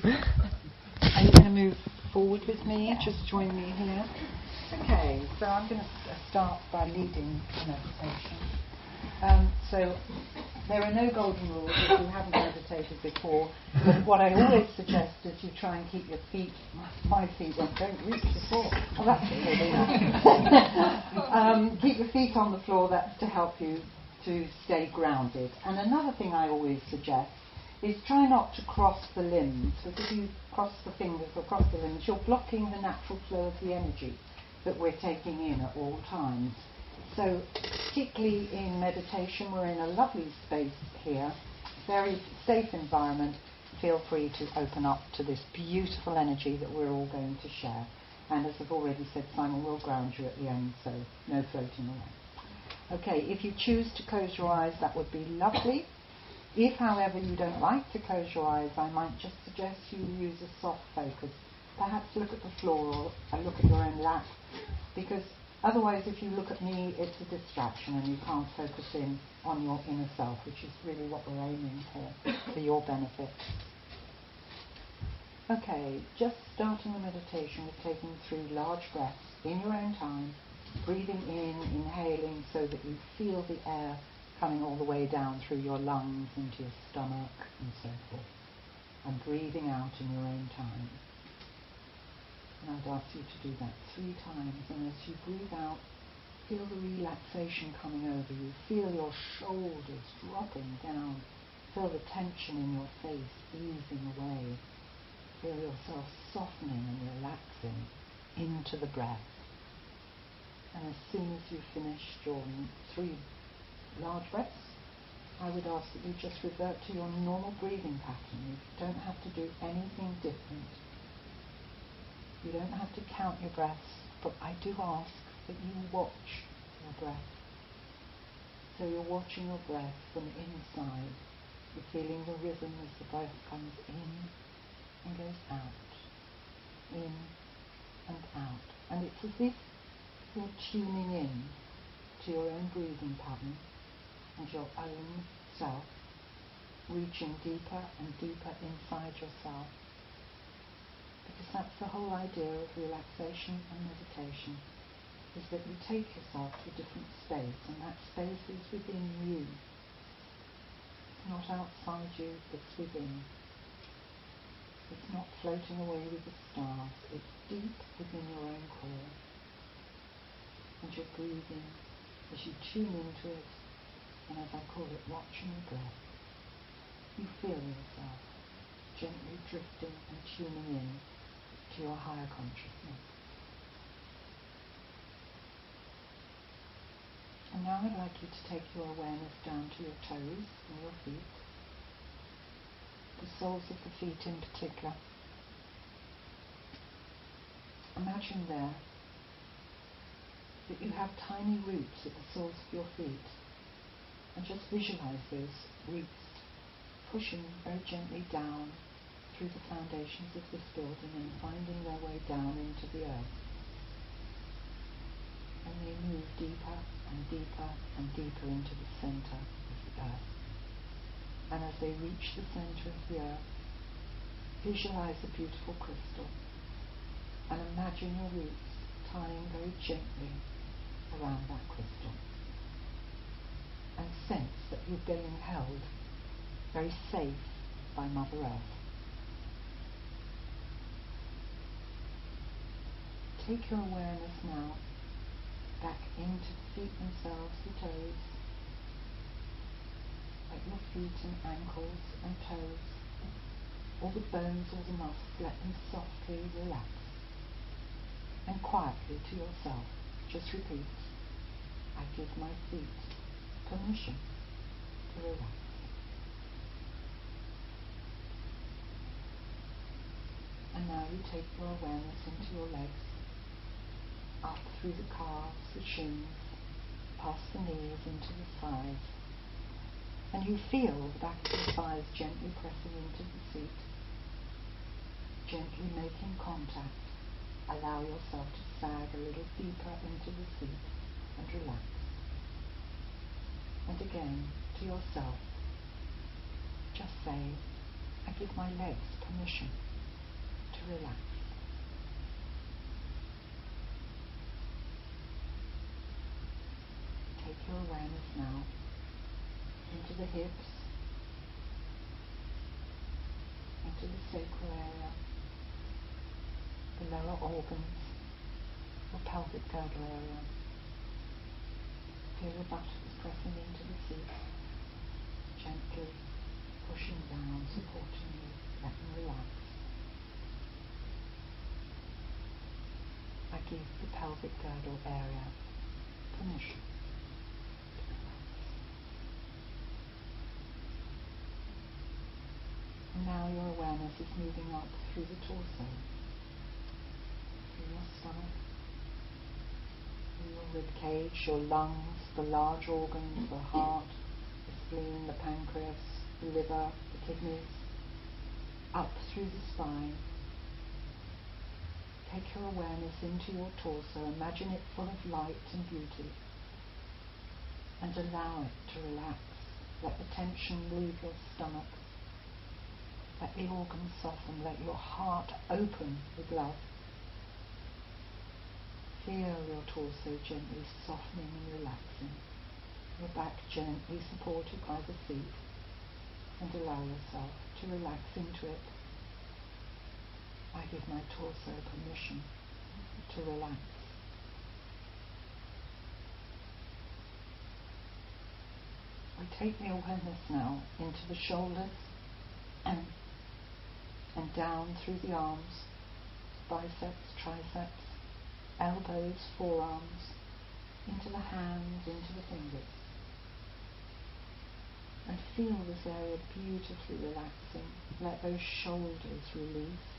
Are you going to move forward with me? Yeah. Just join me here. Okay, so I'm going to start by leading the meditation. So there are no golden rules if you haven't meditated before, but what I always suggest is you try and keep your feet, my feet don't reach the floor. Oh, that's really nice. Keep your feet on the floor, that's to help you to stay grounded. And another thing I always suggest is try not to cross the limbs, because if you cross the fingers or cross the limbs, you're blocking the natural flow of the energy that we're taking in at all times. So particularly in meditation, we're in a lovely space here, very safe environment. Feel free to open up to this beautiful energy that we're all going to share. And as I've already said, Simon will ground you at the end, so no floating away. Okay, if you choose to close your eyes, that would be lovely. If, however, you don't like to close your eyes, I might just suggest you use a soft focus. Perhaps look at the floor or look at your own lap, because otherwise, if you look at me, it's a distraction and you can't focus in on your inner self, which is really what we're aiming for your benefit. Okay, just starting the meditation with taking 3 large breaths in your own time, breathing in, inhaling so that you feel the air coming all the way down through your lungs into your stomach and so forth, and breathing out in your own time. And I'd ask you to do that 3 times, and as you breathe out, feel the relaxation coming over you. Feel your shoulders dropping down. Feel the tension in your face easing away. Feel yourself softening and relaxing into the breath. And as soon as you've finished your 3 large breaths, I would ask that you just revert to your normal breathing pattern. You don't have to do anything different. You don't have to count your breaths, but I do ask that you watch your breath. So you're watching your breath from inside. You're feeling the rhythm as the breath comes in and goes out, in and out. And it's as if you're tuning in to your own breathing pattern and your own self, reaching deeper and deeper inside yourself. Because that's the whole idea of relaxation and meditation, is that you take yourself to a different space, and that space is within you. It's not outside you, it's within. It's not floating away with the stars, it's deep within your own core. And you're breathing as you tune into it, and as I call it, watching your breath. You feel yourself gently drifting and tuning in to your higher consciousness. And now I'd like you to take your awareness down to your toes and your feet, the soles of the feet in particular. Imagine there that you have tiny roots at the soles of your feet, and just visualize those roots pushing very gently down through the foundations of this building and finding their way down into the earth. And they move deeper and deeper and deeper into the center of the earth. And as they reach the center of the earth, visualize a beautiful crystal and imagine your roots tying very gently around that crystal. And sense that you're being held very safe by Mother Earth. Take your awareness now back into the feet themselves, the toes, at your feet and ankles and toes, all the bones, all the muscles, let them softly relax. And quietly to yourself, just repeat, I give my feet permission to relax. And now you take your awareness into your legs, up through the calves, the shins, past the knees into the thighs. And you feel the back of your thighs gently pressing into the seat, gently making contact. Allow yourself to sag a little deeper into the seat and relax. And again, to yourself, just say, I give my legs permission relax. Take your awareness now into the hips, into the sacral area, the lower organs, the pelvic girdle area. Feel your buttocks pressing into the seat, gently pushing down, supporting you, let them relax. I give the pelvic girdle area permission to relax. And now your awareness is moving up through the torso, through your stomach, through your rib cage, your lungs, the large organs, the heart, the spleen, the pancreas, the liver, the kidneys, up through the spine. Take your awareness into your torso, imagine it full of light and beauty, and allow it to relax. Let the tension leave your stomach. Let the organs soften, let your heart open with love. Feel your torso gently softening and relaxing, your back gently supported by the seat, and allow yourself to relax into it. I give my torso permission to relax. We take the awareness now into the shoulders and down through the arms, biceps, triceps, elbows, forearms, into the hands, into the fingers. And feel this area beautifully relaxing. Let those shoulders release.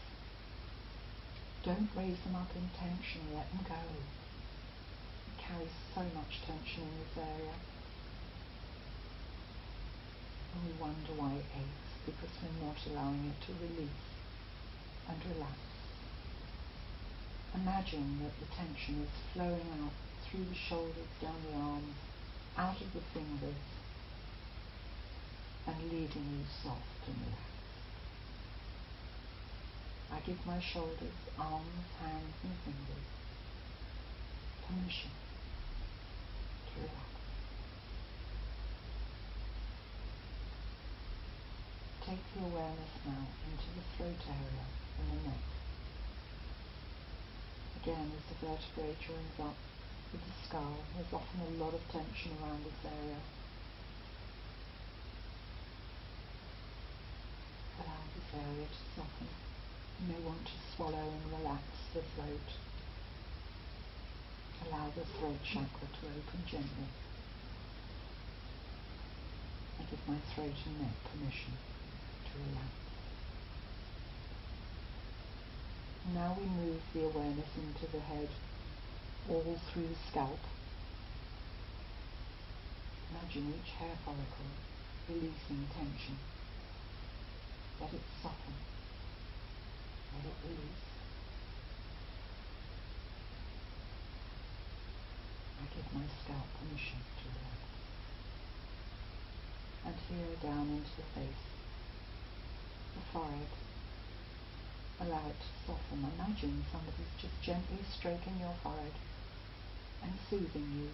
Don't raise them up in tension, let them go. You carry so much tension in this area. And we wonder why it aches, because we're not allowing it to release and relax. Imagine that the tension is flowing out through the shoulders, down the arms, out of the fingers, and leaving you soft and relaxed. I give my shoulders, arms, hands and fingers permission to relax. Take the awareness now into the throat area and the neck. Again, as the vertebrae joins up with the skull, there's often a lot of tension around this area. Allow this area to soften. You may want to swallow and relax the throat. Allow the throat chakra to open gently. I give my throat and neck permission to relax. Now we move the awareness into the head, all through the scalp. Imagine each hair follicle releasing tension. Let it soften. Let it release. I give my scalp permission to relax. And here down into the face, the forehead. Allow it to soften. Imagine somebody's just gently stroking your forehead and soothing you.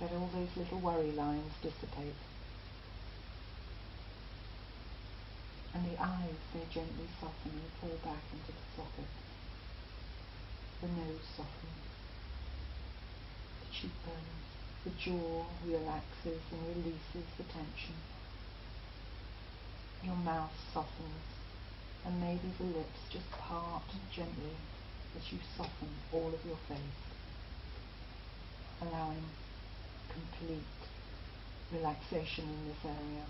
Let all those little worry lines dissipate. And the eyes, they gently soften and fall back into the sockets. The nose softens. The cheekbones, the jaw relaxes and releases the tension. Your mouth softens, and maybe the lips just part gently as you soften all of your face, allowing complete relaxation in this area.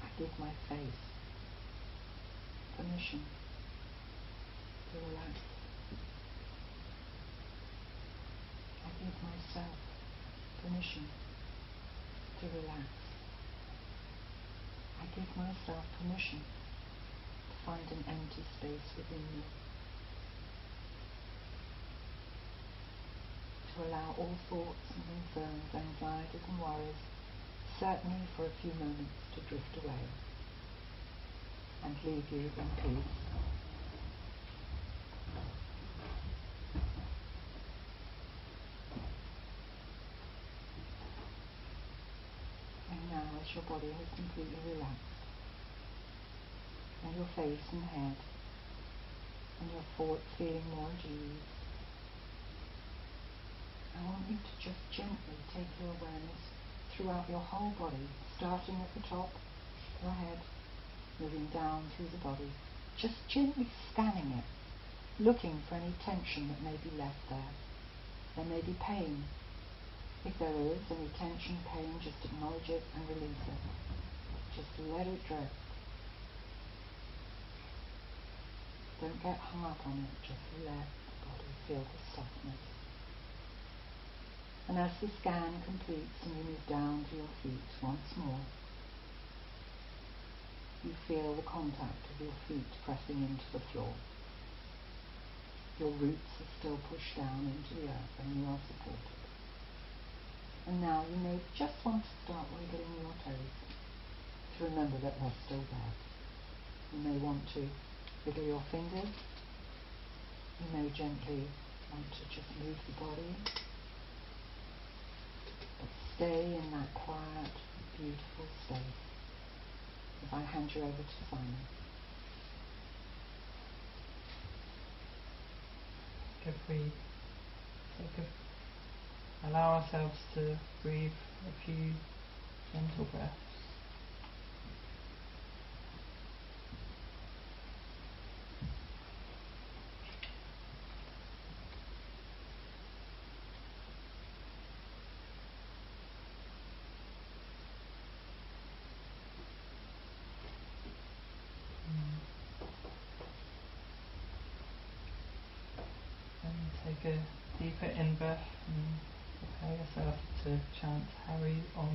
I give my face permission to relax. I give myself permission to relax. I give myself permission to find an empty space within me, to allow all thoughts and concerns, anxieties and worries, certainly for a few moments, to drift away. and leave you in peace. And now, as your body has completely relaxed, and your face and head, and your thoughts feeling more at ease, I want you to just gently take your awareness throughout your whole body, starting at the top, your head, moving down through the body, just gently scanning it, looking for any tension that may be left there. There may be pain. If there is any tension, pain, just acknowledge it and release it. Just let it drift. Don't get hung up on it, just let the body feel the softness. And as the scan completes and you move down to your feet once more, you feel the contact of your feet pressing into the floor. Your roots are still pushed down into the earth and you are supported. And now you may just want to start wiggling your toes to remember that they're still there. You may want to wiggle your fingers. You may gently want to just move the body. But stay in that quiet, beautiful state. If I hand you over to Simon. If we allow ourselves to breathe a few gentle breaths. Take a deeper in-breath and prepare yourself to chant Harry on.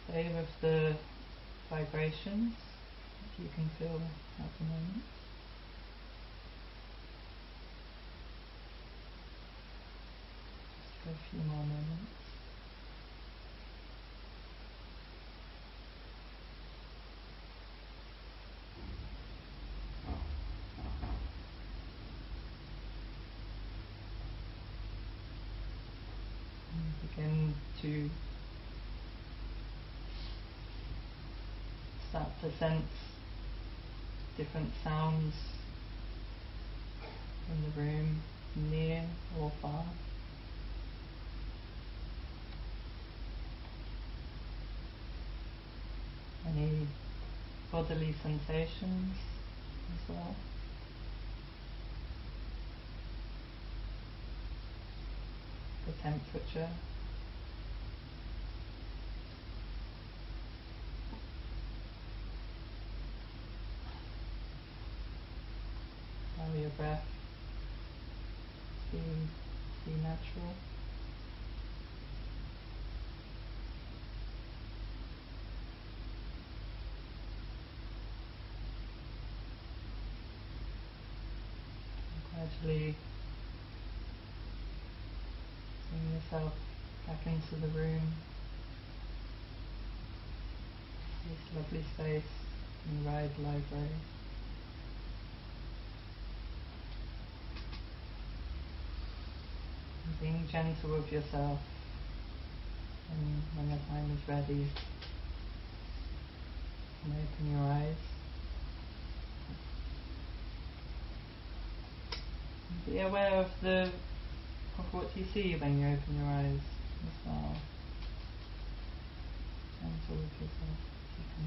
Stay with the vibrations that you can feel at the moment. Just for a few more moments. And begin to start to sense different sounds in the room, near or far. Any bodily sensations as well. The temperature. Allow your breath to be natural. And gradually bring yourself back into the room, this lovely space in the Wight Library. Being gentle with yourself, and when the time is ready, and open your eyes. Be aware of what you see when you open your eyes as well. Gentle with yourself as you can.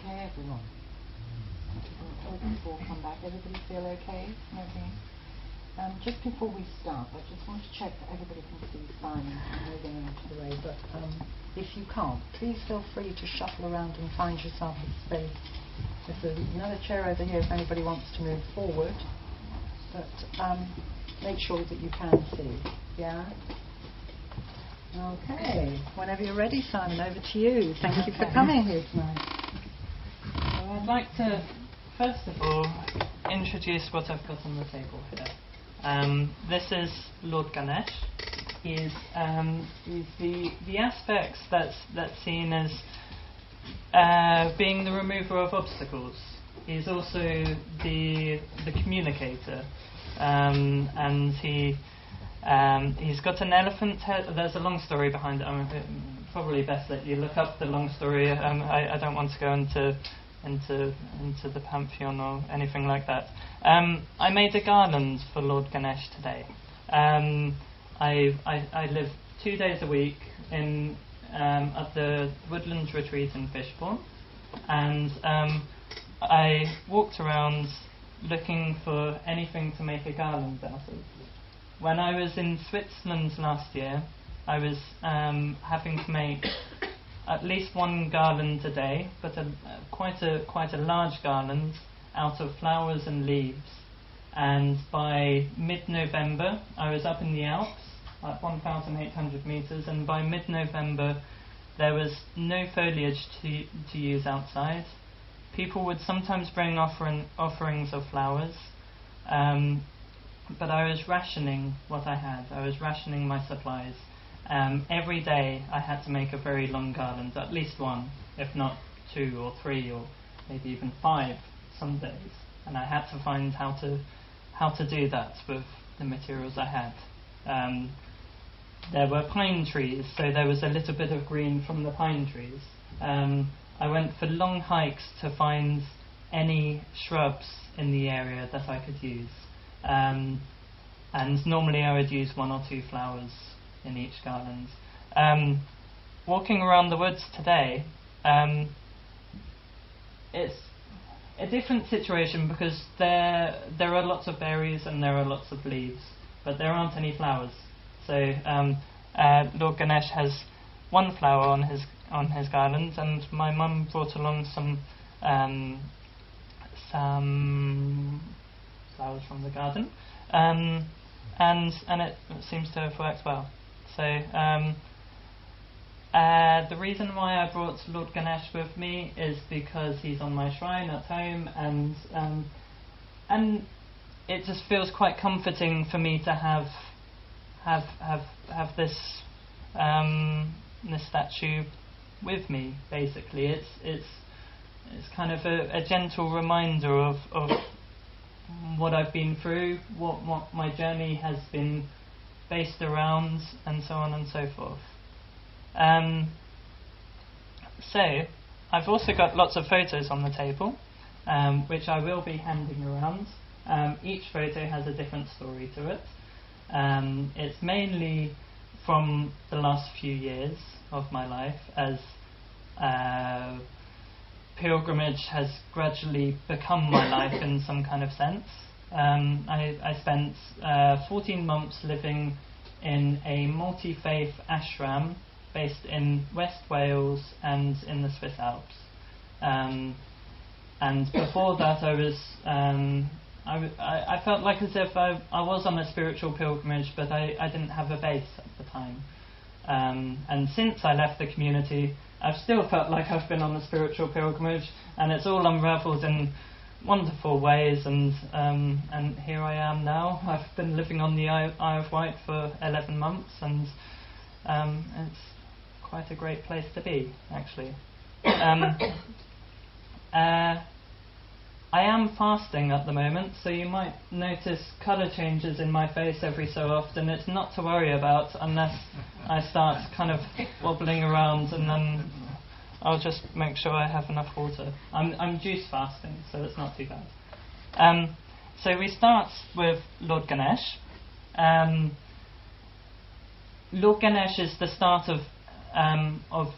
Okay, everyone. Before we come back, everybody feel okay? Smoking? Just before we start, I just want to check that everybody can see Simon moving out of the way. But if you can't, please feel free to shuffle around and find yourself a space. There's another chair over here if anybody wants to move forward. But make sure that you can see. Yeah? Okay. Whenever you're ready, Simon, over to you. Thank you for coming here tonight. I'd like to, first of all, introduce what I've got on the table here. This is Lord Ganesh. He's the aspects that's seen as being the remover of obstacles. He's also the communicator, and he's got an elephant head. There's a long story behind it. Probably best that you look up the long story. I don't want to go into the pantheon or anything like that. I made a garland for Lord Ganesh today. I live 2 days a week at the Woodlands Retreat in Fishbourne, and I walked around looking for anything to make a garland out of. When I was in Switzerland last year, I was having to make at least one garland a day, but quite a large garland out of flowers and leaves. And by mid-November, I was up in the Alps at 1,800 meters, and by mid-November there was no foliage to use outside. People would sometimes bring offerings of flowers, but I was rationing what I had. I was rationing my supplies. Every day I had to make a very long garland, at least one, if not 2 or 3 or maybe even 5 some days. And I had to find how to do that with the materials I had. There were pine trees, so there was a little bit of green from the pine trees. I went for long hikes to find any shrubs in the area that I could use. And normally I would use 1 or 2 flowers in each garland. Walking around the woods today, it's a different situation because there are lots of berries and there are lots of leaves, but there aren't any flowers. So Lord Ganesh has 1 flower on his garland, and my mum brought along some flowers from the garden, and it seems to have worked well. So the reason why I brought Lord Ganesh with me is because he's on my shrine at home, and it just feels quite comforting for me to have this statue with me. Basically, it's kind of a gentle reminder of what I've been through, what my journey has been based around, and so on and so forth. So I've also got lots of photos on the table, which I will be handing around. Each photo has a different story to it. It's mainly from the last few years of my life, as pilgrimage has gradually become my life in some kind of sense. I spent 14 months living in a multi-faith ashram based in West Wales and in the Swiss Alps. And before that I felt like as if I was on a spiritual pilgrimage, but I didn't have a base at the time. And since I left the community, I've still felt like I've been on a spiritual pilgrimage, and it's all unravelled in wonderful ways, and here I am now. I've been living on the Isle of Wight for 11 months, and it's quite a great place to be, actually. I am fasting at the moment, so you might notice colour changes in my face every so often. It's not to worry about unless I start kind of wobbling around, and then I'll just make sure I have enough water. I'm juice fasting, so it's not too bad. So we start with Lord Ganesh. Lord Ganesh is the start of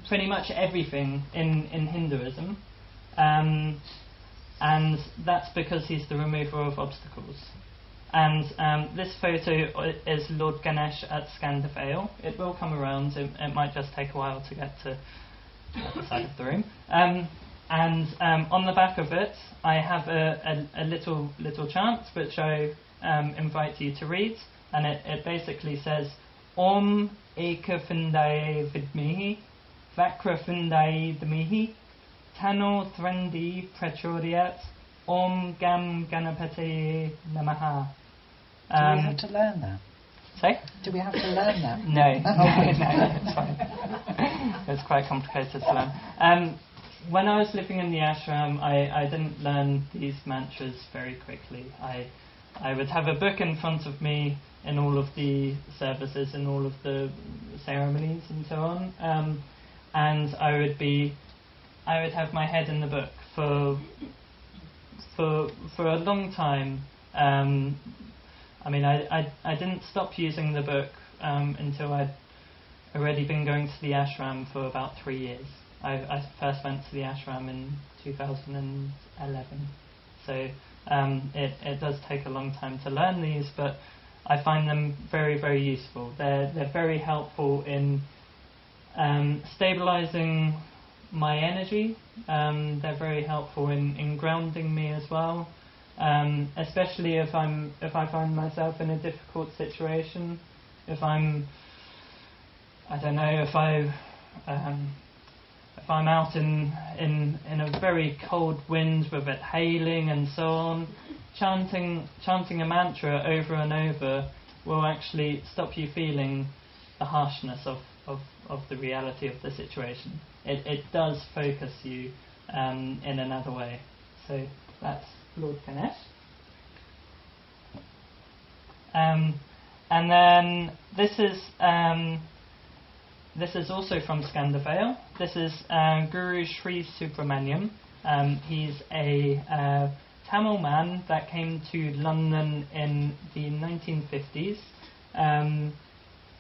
pretty much everything in Hinduism. And that's because he's the remover of obstacles. And this photo is Lord Ganesh at Scandavale. It will come around. It might just take a while to get to the other side of the room. And on the back of it, I have a little chant which I invite you to read. And it basically says, Om Ekafindaye Vidmihi, Vakrafindaye Dmihi, Tano Threndi Prachodiyat, Om Gam Ganapate Namaha. Do we have to learn that? Say? Do we have to learn that? No, no, it's fine. It's quite complicated to learn. When I was living in the ashram, I didn't learn these mantras very quickly. I would have a book in front of me in all of the services and all of the ceremonies and so on, and I would have my head in the book for a long time. I mean, I didn't stop using the book until I'd already been going to the ashram for about 3 years. I first went to the ashram in 2011, so it does take a long time to learn these, but I find them very, very useful. They're very helpful in stabilizing my energy. They're very helpful in grounding me as well, especially if I find myself in a difficult situation. If I'm out in a very cold wind with it hailing and so on, chanting a mantra over and over will actually stop you feeling the harshness of the reality of the situation. It does focus you in another way. So that's Lord Ganesh. And then this is also from Scandavale. This is Guru Sri Subramaniam. He's a Tamil man that came to London in the 1950s.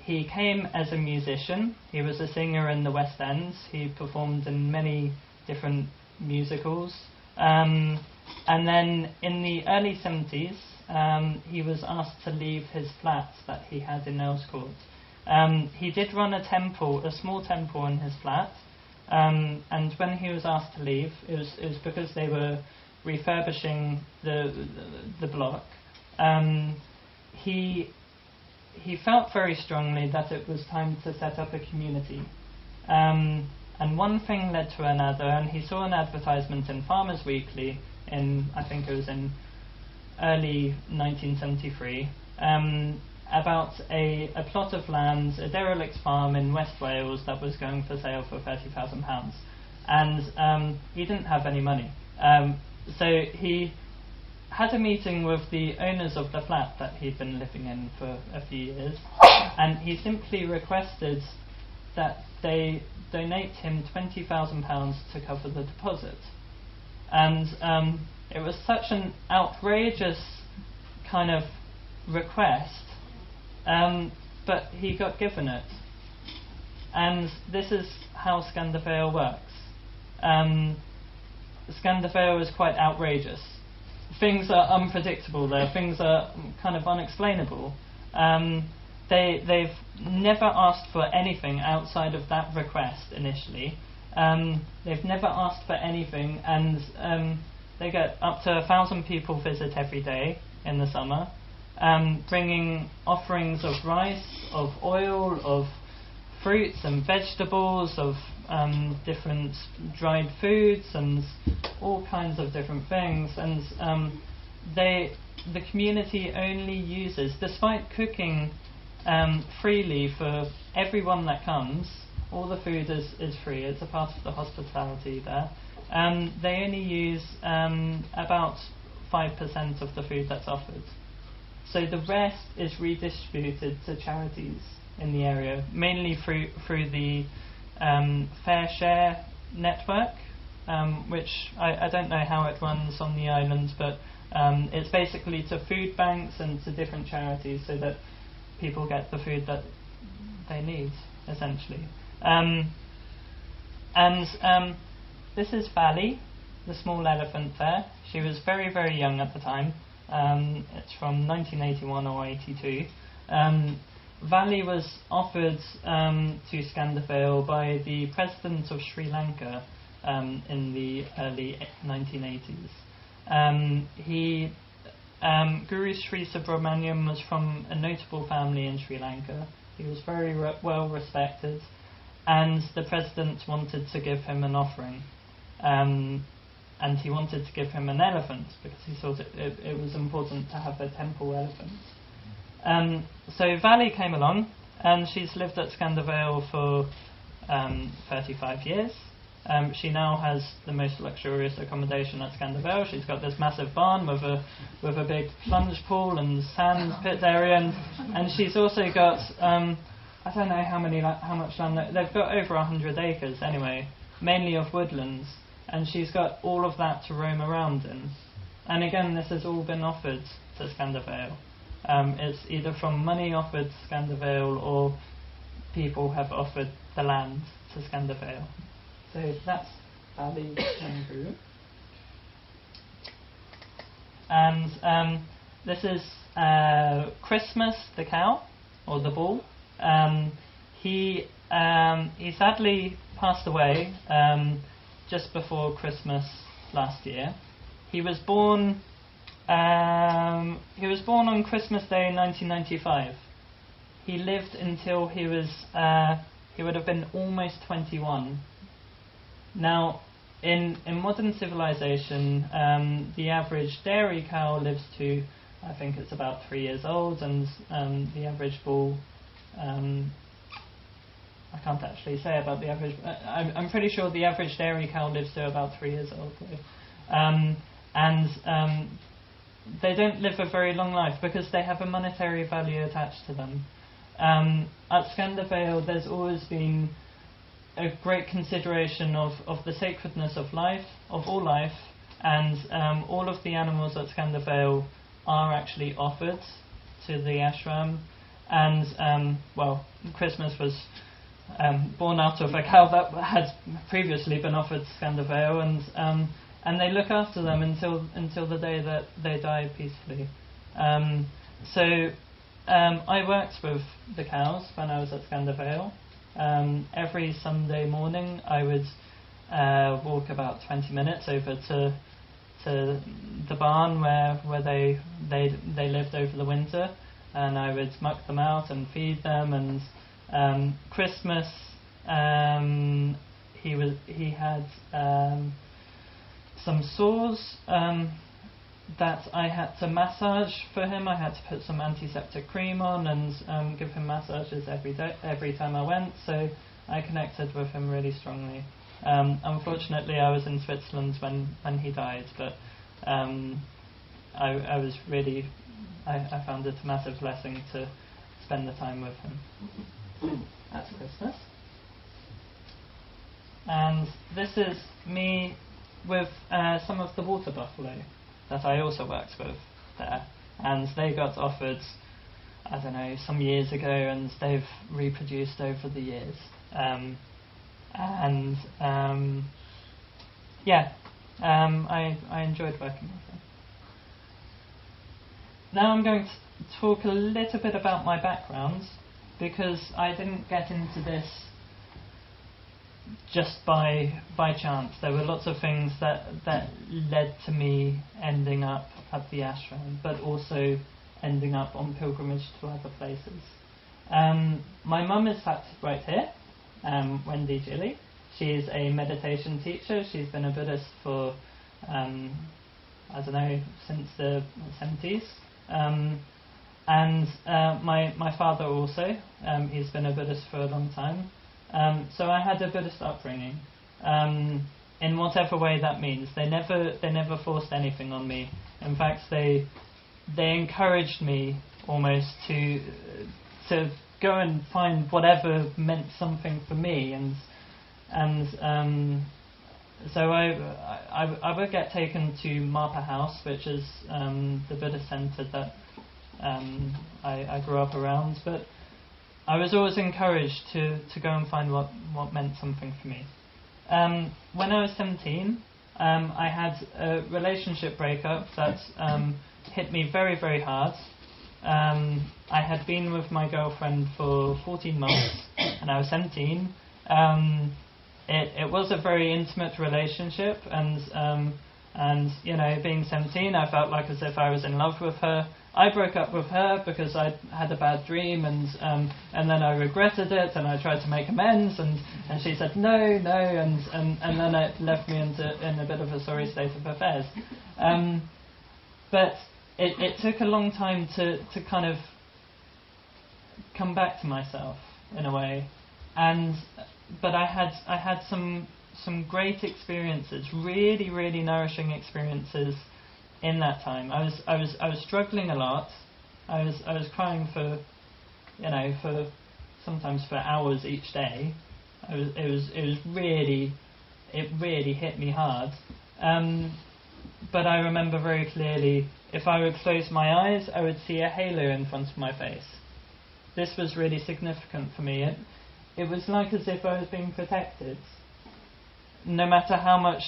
He came as a musician. He was a singer in the West End. He performed in many different musicals. And then in the early 70s, he was asked to leave his flat that he had in Earls Court. He did run a small temple in his flat. And when he was asked to leave, it was because they were refurbishing the block. He felt very strongly that it was time to set up a community. And one thing led to another, and he saw an advertisement in Farmers Weekly I think it was in early 1973, about a plot of land, a derelict farm in West Wales that was going for sale for £30,000. And he didn't have any money. So he had a meeting with the owners of the flat that he'd been living in for a few years, and he simply requested that they donate him £20,000 to cover the deposit. And it was such an outrageous kind of request, but he got given it. And this is how Scandavale works. Scandavale is quite outrageous. Things are unpredictable there. Things are kind of unexplainable. They've never asked for anything outside of that request initially. They've never asked for anything, and they get up to 1,000 people visit every day in the summer, bringing offerings of rice, of oil, of fruits and vegetables, of different dried foods and all kinds of different things, and the community only uses, despite cooking freely for everyone that comes, all the food is free, it's a part of the hospitality there. They only use about 5% of the food that's offered. So the rest is redistributed to charities in the area, mainly through the Fair Share network, which I don't know how it runs on the island, but it's basically to food banks and to different charities so that people get the food that they need, essentially. This is Valley, the small elephant there. She was very, very young at the time. It's from 1981 or 82. Valley was offered to Scandervale by the President of Sri Lanka in the early 1980s. Guru Sri Subramaniam was from a notable family in Sri Lanka. He was very well respected, and the President wanted to give him an offering. And he wanted to give him an elephant because he thought it was important to have a temple elephant. So Valley came along, and she's lived at Scandervale for 35 years. She now has the most luxurious accommodation at Scandervale. She's got this massive barn with a big plunge pool and sand pit area, and she's also got I don't know how much land they've got, over 100 acres anyway, mainly of woodlands, and she's got all of that to roam around in. And again, this has all been offered to Scandervale. It's either from money offered to Scandervale or people have offered the land to Scandervale. So that's Valley Kangaroo. And this is Christmas, the cow, or the bull. He sadly passed away just before Christmas last year. He was born on Christmas Day 1995. He lived until he would have been almost 21. Now, in modern civilization, the average dairy cow lives to, I think it's about 3 years old, and the average bull, I can't actually say about the average. I'm pretty sure the average dairy cow lives to about 3 years old. And they don't live a very long life because they have a monetary value attached to them. At Scandervale, there's always been a great consideration of the sacredness of life, of all life, and all of the animals at Scandervale are actually offered to the ashram. And Christmas was born out of a cow that had previously been offered to Scandervale, and they look after them until the day that they die peacefully. So I worked with the cows when I was at Scandervale. Every Sunday morning I would walk about 20 minutes over to the barn where they lived over the winter, and I would muck them out and feed them. And Christmas, he had some sores that I had to massage for him. I had to put some antiseptic cream on and give him massages every time I went. So I connected with him really strongly. Unfortunately, I was in Switzerland when he died, but I was really, I found it a massive blessing to spend the time with him. That's Christmas. And this is me with some of the water buffalo that I also worked with there. And they got offered, I don't know, some years ago, and they've reproduced over the years. I enjoyed working with them. Now I'm going to talk a little bit about my background, because I didn't get into this just by chance. There were lots of things that led to me ending up at the ashram, but also ending up on pilgrimage to other places. My mum is sat right here, Wendy Jilley. she's a meditation teacher. She's been a Buddhist for, I don't know, since the 70s. And my father also, he's been a Buddhist for a long time. So I had a Buddhist upbringing, in whatever way that means. They never forced anything on me. In fact, they encouraged me almost to go and find whatever meant something for me, and so I would get taken to Marpa House, which is the Buddhist centre that I grew up around, but I was always encouraged to go and find what meant something for me. When I was 17, I had a relationship breakup that hit me very, very hard. I had been with my girlfriend for 14 months, and I was 17. It was a very intimate relationship, and you know, being 17, I felt like as if I was in love with her. I broke up with her because I had a bad dream, and then I regretted it, and I tried to make amends, and she said no, and then it left me in a bit of a sorry state of affairs. But it took a long time to kind of come back to myself in a way, but I had some great experiences, really, really nourishing experiences in that time. I was struggling a lot. I was crying for sometimes for hours each day. It really hit me hard. But I remember very clearly, if I would close my eyes, I would see a halo in front of my face. This was really significant for me. It was like as if I was being protected. No matter how much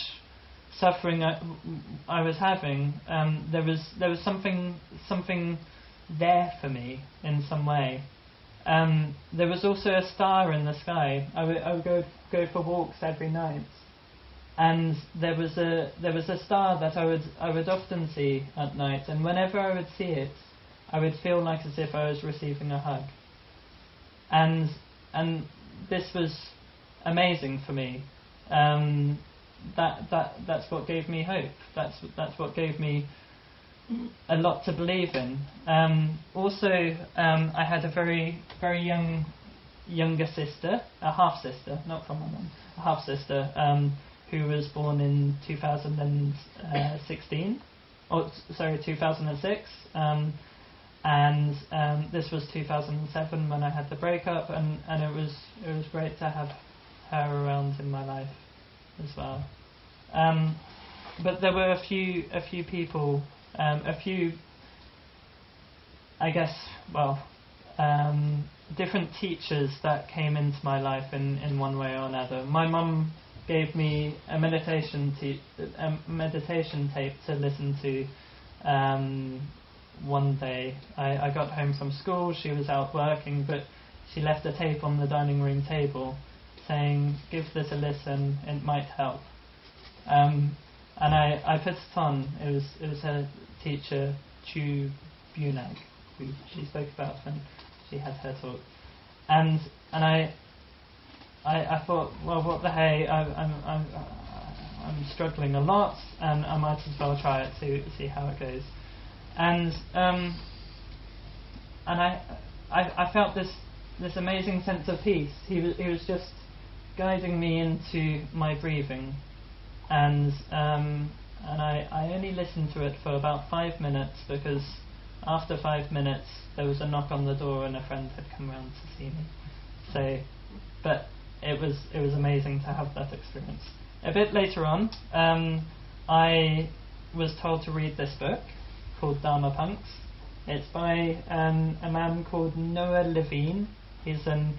suffering I was having, there was something there for me in some way. There was also a star in the sky. I would go for walks every night, and there was a star that I would often see at night. And whenever I would see it, I would feel like as if I was receiving a hug. And this was amazing for me. That's what gave me hope. That's what gave me a lot to believe in. Also, I had a very, very younger sister, a half sister, not from my mum, a half sister, who was born in 2006, and this was 2007 when I had the breakup, and it was great to have her around in my life as well. But there were a few people, different teachers that came into my life in one way or another. My mum gave me a meditation tape to listen to. One day I got home from school. She was out working, but she left a tape on the dining room table saying, "Give this a listen, it might help." And I put it on. It was her teacher, Chu Bunag, who she spoke about when she had her talk. And I thought, well, what the hey? I'm struggling a lot, and I might as well try it to see how it goes. And I felt this amazing sense of peace. He was just guiding me into my breathing, and I only listened to it for about 5 minutes, because after 5 minutes there was a knock on the door and a friend had come round to see me. So, but it was amazing to have that experience. A bit later on, I was told to read this book called Dharma Punks. It's by a man called Noah Levine. He's an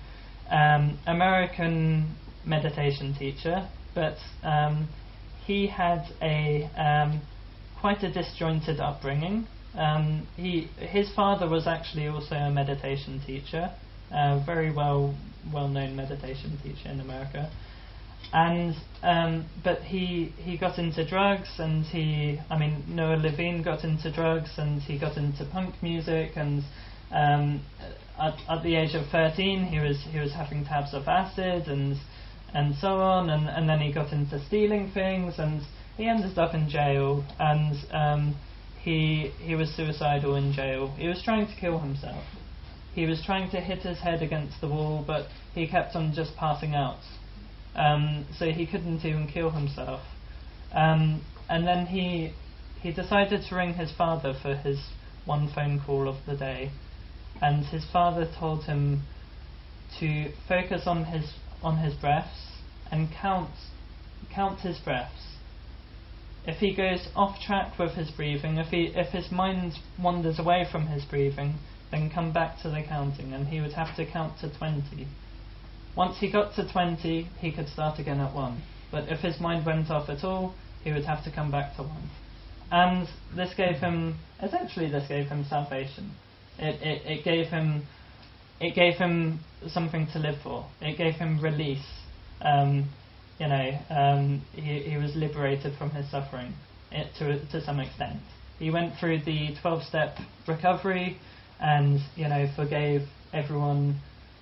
American meditation teacher, but he had quite a disjointed upbringing. His father was actually also a meditation teacher, a very well-known meditation teacher in America. And but he got into drugs, and Noah Levine got into drugs, and he got into punk music, and at the age of 13 he was having tabs of acid, and and so on, and then he got into stealing things, and he ended up in jail, and he was suicidal in jail. He was trying to kill himself. He was trying to hit his head against the wall, but he kept on just passing out. So he couldn't even kill himself. And then he decided to ring his father for his one phone call of the day. And his father told him to focus on his breaths and count his breaths. If he goes off track with his breathing, if his mind wanders away from his breathing, then come back to the counting, and he would have to count to 20. Once he got to 20, he could start again at 1. But if his mind went off at all, he would have to come back to 1. And this gave him salvation. It gave him something to live for. It gave him release. He was liberated from his suffering to some extent. He went through the 12-step recovery, and forgave everyone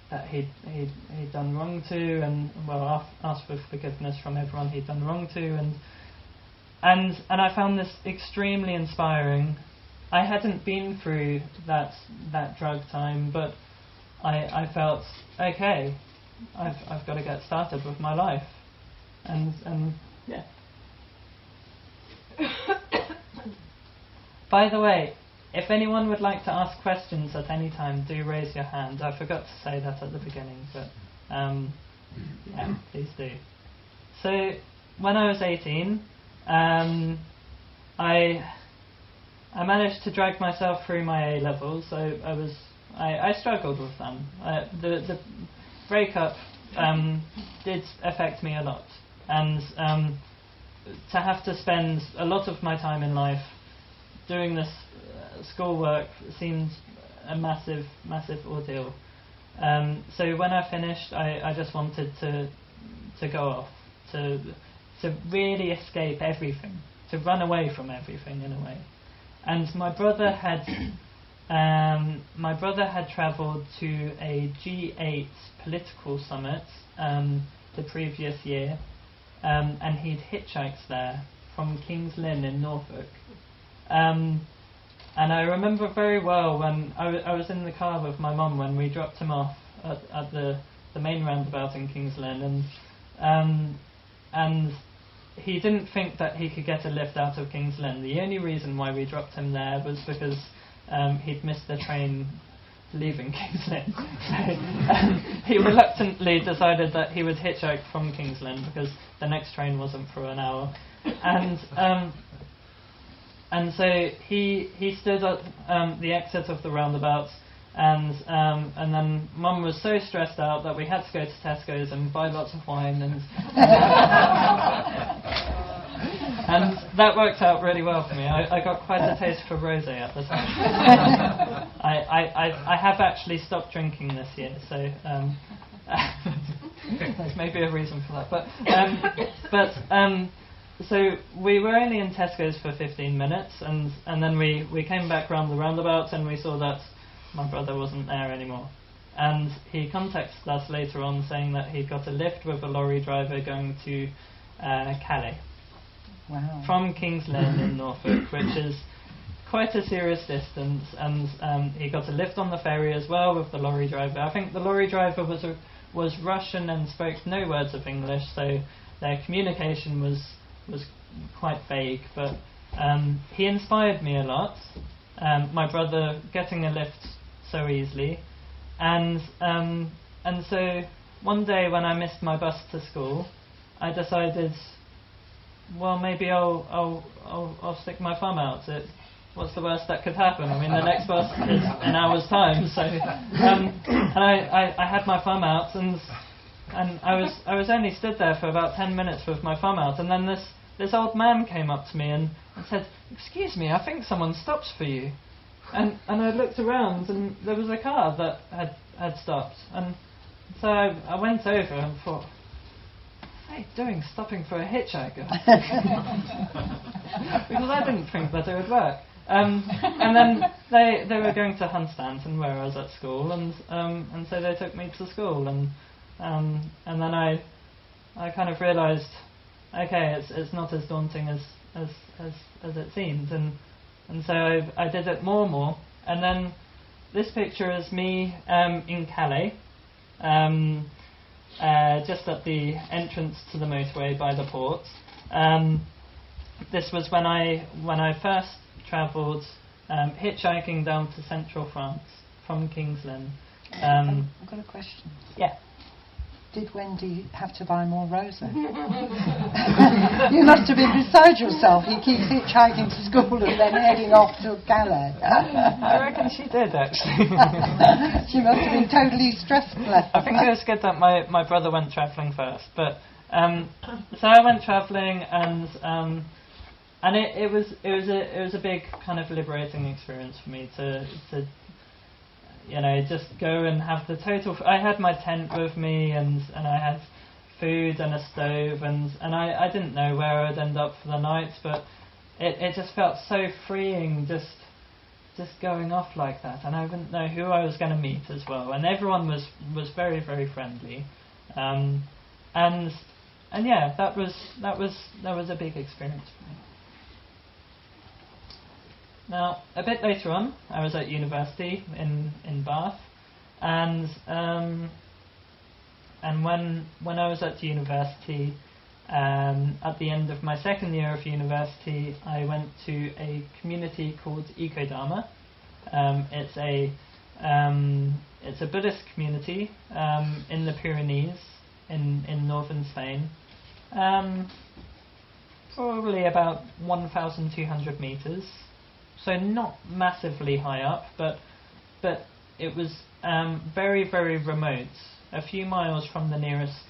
that he'd done wrong to, and asked for forgiveness from everyone he'd done wrong to, and I found this extremely inspiring. I hadn't been through that drug time, but I felt, okay, I've got to get started with my life, and yeah. By the way, if anyone would like to ask questions at any time, do raise your hand. I forgot to say that at the beginning, but yeah, please do. So, when I was 18, I managed to drag myself through my A-levels. So I struggled with them. The breakup did affect me a lot, and to have to spend a lot of my time in life doing this schoolwork seemed a massive ordeal. So when I finished, I just wanted to go off, to really escape everything, to run away from everything in a way. And my brother had travelled to a G8 political summit the previous year, and he'd hitchhiked there from King's Lynn in Norfolk. And I remember very well when I was in the car with my mum when we dropped him off at the main roundabout in King's Lynn, and he didn't think that he could get a lift out of King's Lynn. The only reason why we dropped him there was because he'd missed the train leaving King's Lynn. So, he reluctantly decided that he would hitchhike from King's Lynn because the next train wasn't for an hour. And so he stood at the exit of the roundabout, and then Mum was so stressed out that we had to go to Tesco's and buy lots of wine, and and that worked out really well for me. I got quite a taste for rosé at the time. I have actually stopped drinking this year, so there's maybe a reason for that. So we were only in Tesco's for 15 minutes, and then we came back round the roundabout, and we saw that my brother wasn't there anymore. And he contacted us later on saying that he got a lift with a lorry driver going to Calais. Wow. From King's Lynn in Norfolk, which is quite a serious distance, and he got a lift on the ferry as well with the lorry driver. I think the lorry driver was Russian and spoke no words of English, so their communication was quite vague, but he inspired me a lot. My brother getting a lift so easily, and so one day when I missed my bus to school, I decided, well, maybe I'll stick my thumb out. What's the worst that could happen? I mean, the next bus is an hour's time, so and I had my thumb out, and I was only stood there for about 10 minutes with my thumb out, and then this old man came up to me and said, "Excuse me, I think someone stops for you." And I looked around, and there was a car that had stopped, and so I went over and thought, "What are you doing stopping for a hitchhiker?" Because I didn't think that it would work. And then they were going to Hunstanton where I was at school, and so they took me to school, and then I kind of realised, okay, it's not as daunting as it seems, and so I did it more and more. And then this picture is me in Calais, just at the entrance to the motorway by the port. This was when I first travelled hitchhiking down to central France from King's Lynn. I've got a question. Yeah. Did Wendy have to buy more roses? You must have been beside yourself. He keeps hitchhiking to school and then heading off to Calais. I reckon she did, actually. She must have been totally stressed. I think it was good that my brother went travelling first. But so I went travelling, and it was a big kind of liberating experience for me to just go and have the total. I had my tent with me, and I had food and a stove, and I didn't know where I'd end up for the night, but it just felt so freeing, just going off like that, and I didn't know who I was going to meet as well, and everyone was very, very friendly, and yeah, that was a big experience for me. Now, a bit later on, I was at university in Bath, and when I was at university, at the end of my second year of university, I went to a community called Ecodharma. It's a Buddhist community in the Pyrenees in northern Spain. Probably about 1,200 meters. So not massively high up, but it was very, very remote, a few miles from the nearest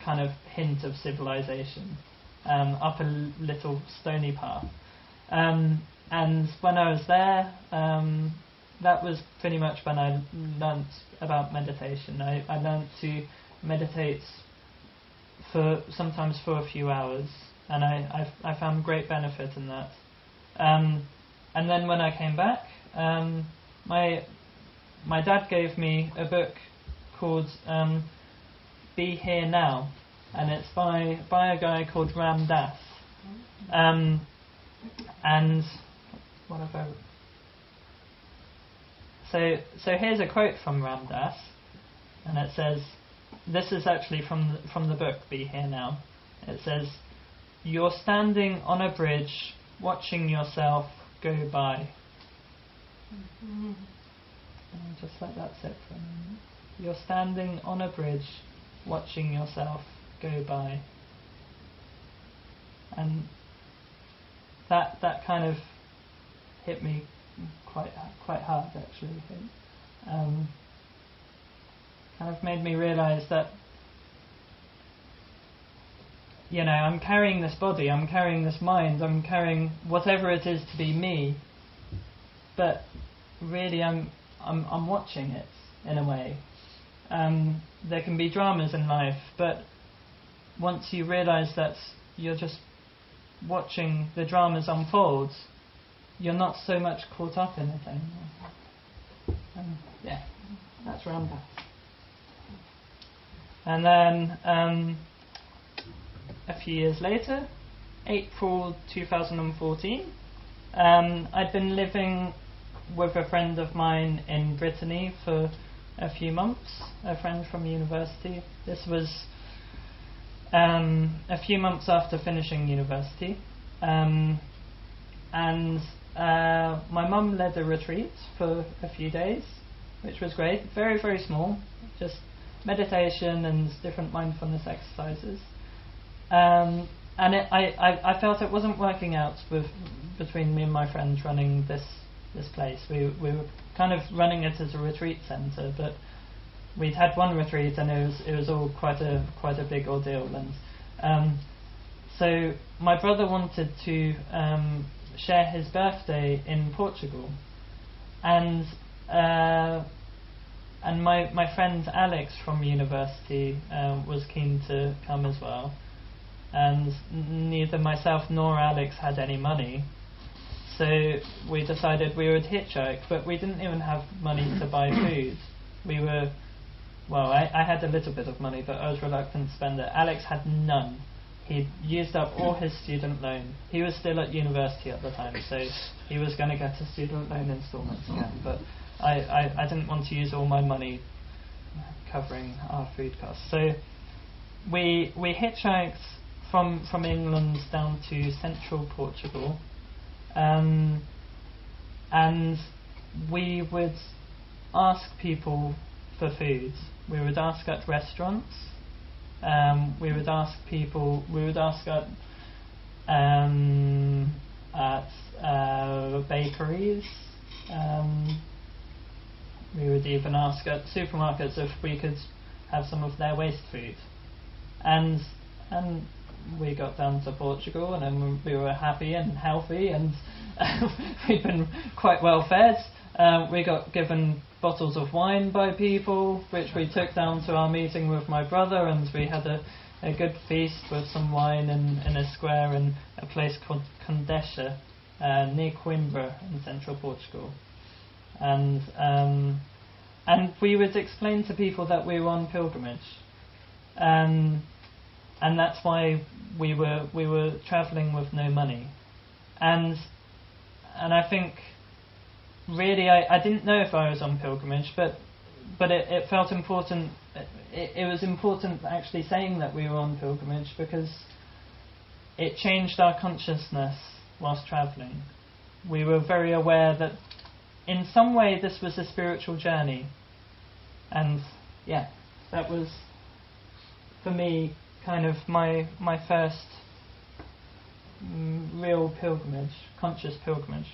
kind of hint of civilization, up a little stony path. And when I was there, that was pretty much when I learnt about meditation. I learnt to meditate sometimes for a few hours, and I found great benefit in that. And then when I came back, my dad gave me a book called Be Here Now, and it's by a guy called Ram Dass. And what have I? So here's a quote from Ram Dass, and it says, this is actually from the book Be Here Now. It says, "You're standing on a bridge, watching yourself go by." And just let that sit for a moment. You're standing on a bridge, watching yourself go by. And that kind of hit me quite hard, actually. Kind of made me realise that I'm carrying this body, I'm carrying this mind, I'm carrying whatever it is to be me, but really I'm watching it in a way. There can be dramas in life, but once you realise that you're just watching the dramas unfold, you're not so much caught up in it anymore. Yeah, that's around that. And then a few years later, April 2014, I'd been living with a friend of mine in Brittany for a few months, a friend from university. This was a few months after finishing university, and my mum led a retreat for a few days, which was great. Very, very small, just meditation and different mindfulness exercises. And I felt it wasn't working out between me and my friend running this place. We were kind of running it as a retreat centre, but we'd had one retreat and it was all quite a big ordeal. And so my brother wanted to share his birthday in Portugal, and my friend Alex from university was keen to come as well, and neither myself nor Alex had any money, so we decided we would hitchhike, but we didn't even have money to buy food. We were I had a little bit of money, but I was reluctant to spend it. Alex had none. He'd used up all his student loan. He was still at university at the time, so he was going to get a student loan instalments again. But I didn't want to use all my money covering our food costs. So we hitchhiked from England down to central Portugal, and we would ask people for food. We would ask at restaurants. We would ask people. We would ask at bakeries. We would even ask at supermarkets if we could have some of their waste food. And we got down to Portugal, and then we were happy and healthy, and we'd been quite well fed. We got given bottles of wine by people, which we took down to our meeting with my brother, and we had a good feast with some wine in a square in a place called Condeixa, near Coimbra in central Portugal. And we would explain to people that we were on pilgrimage, and that's why we were travelling with no money, and I think really I didn't know if I was on pilgrimage, but it felt important. It was important actually saying that we were on pilgrimage, because it changed our consciousness whilst travelling. We were very aware that in some way this was a spiritual journey, and that was for me kind of my first real pilgrimage, conscious pilgrimage.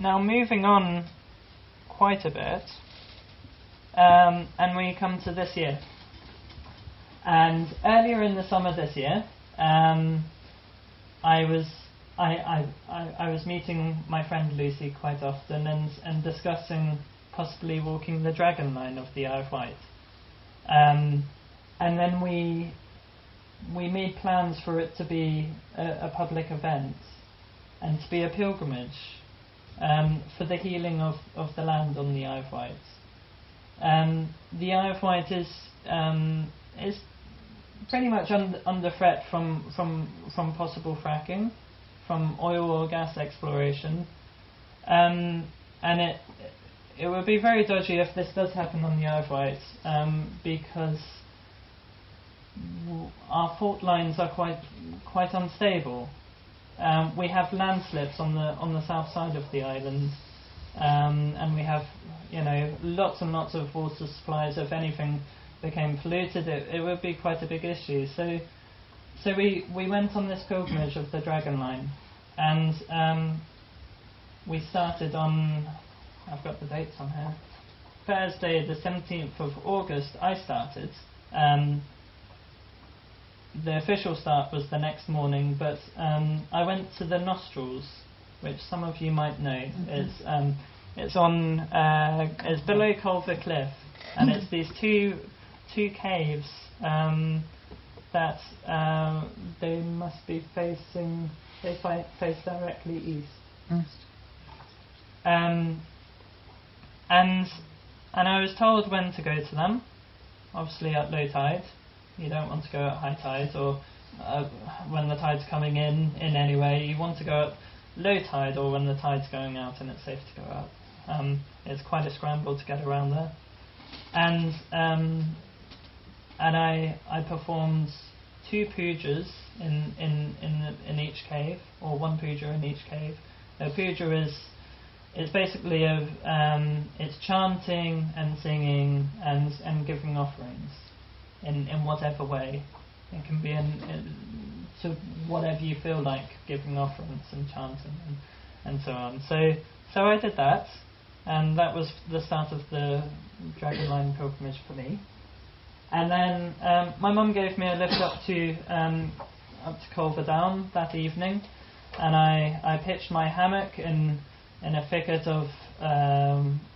Now moving on quite a bit, and we come to this year. And earlier in the summer this year, I was meeting my friend Lucy quite often and discussing possibly walking the Dragon Line of the Isle of Wight. And then we made plans for it to be a public event and to be a pilgrimage for the healing of the land on the Isle of Wight. The Isle of Wight is pretty much under threat from possible fracking, from oil or gas exploration, and it would be very dodgy if this does happen on the Isle of Wight, because our fault lines are quite unstable. We have landslips on the south side of the island, and we have lots and lots of water supplies. If anything became polluted, it would be quite a big issue. So we went on this pilgrimage of the Dragon Line, and we started on, I've got the dates on here, Thursday the 17th of August I started. The official start was the next morning, but I went to the Nostrils, which some of you might know. It's below Culver Cliff, and it's these two caves that they must be facing. They face directly east. And I was told when to go to them. Obviously at low tide. You don't want to go at high tide, or when the tide's coming in any way. You want to go at low tide or when the tide's going out and it's safe to go out. It's quite a scramble to get around there. And I performed 2 pujas in each cave, or 1 puja in each cave. A puja is basically it's chanting and singing and giving offerings in whatever way. It can be to whatever you feel like, giving offerings and chanting and so on. So I did that, and that was the start of the Dragon Line pilgrimage for me. And then my mum gave me a lift up to Culver Down that evening, and I pitched my hammock in a thicket of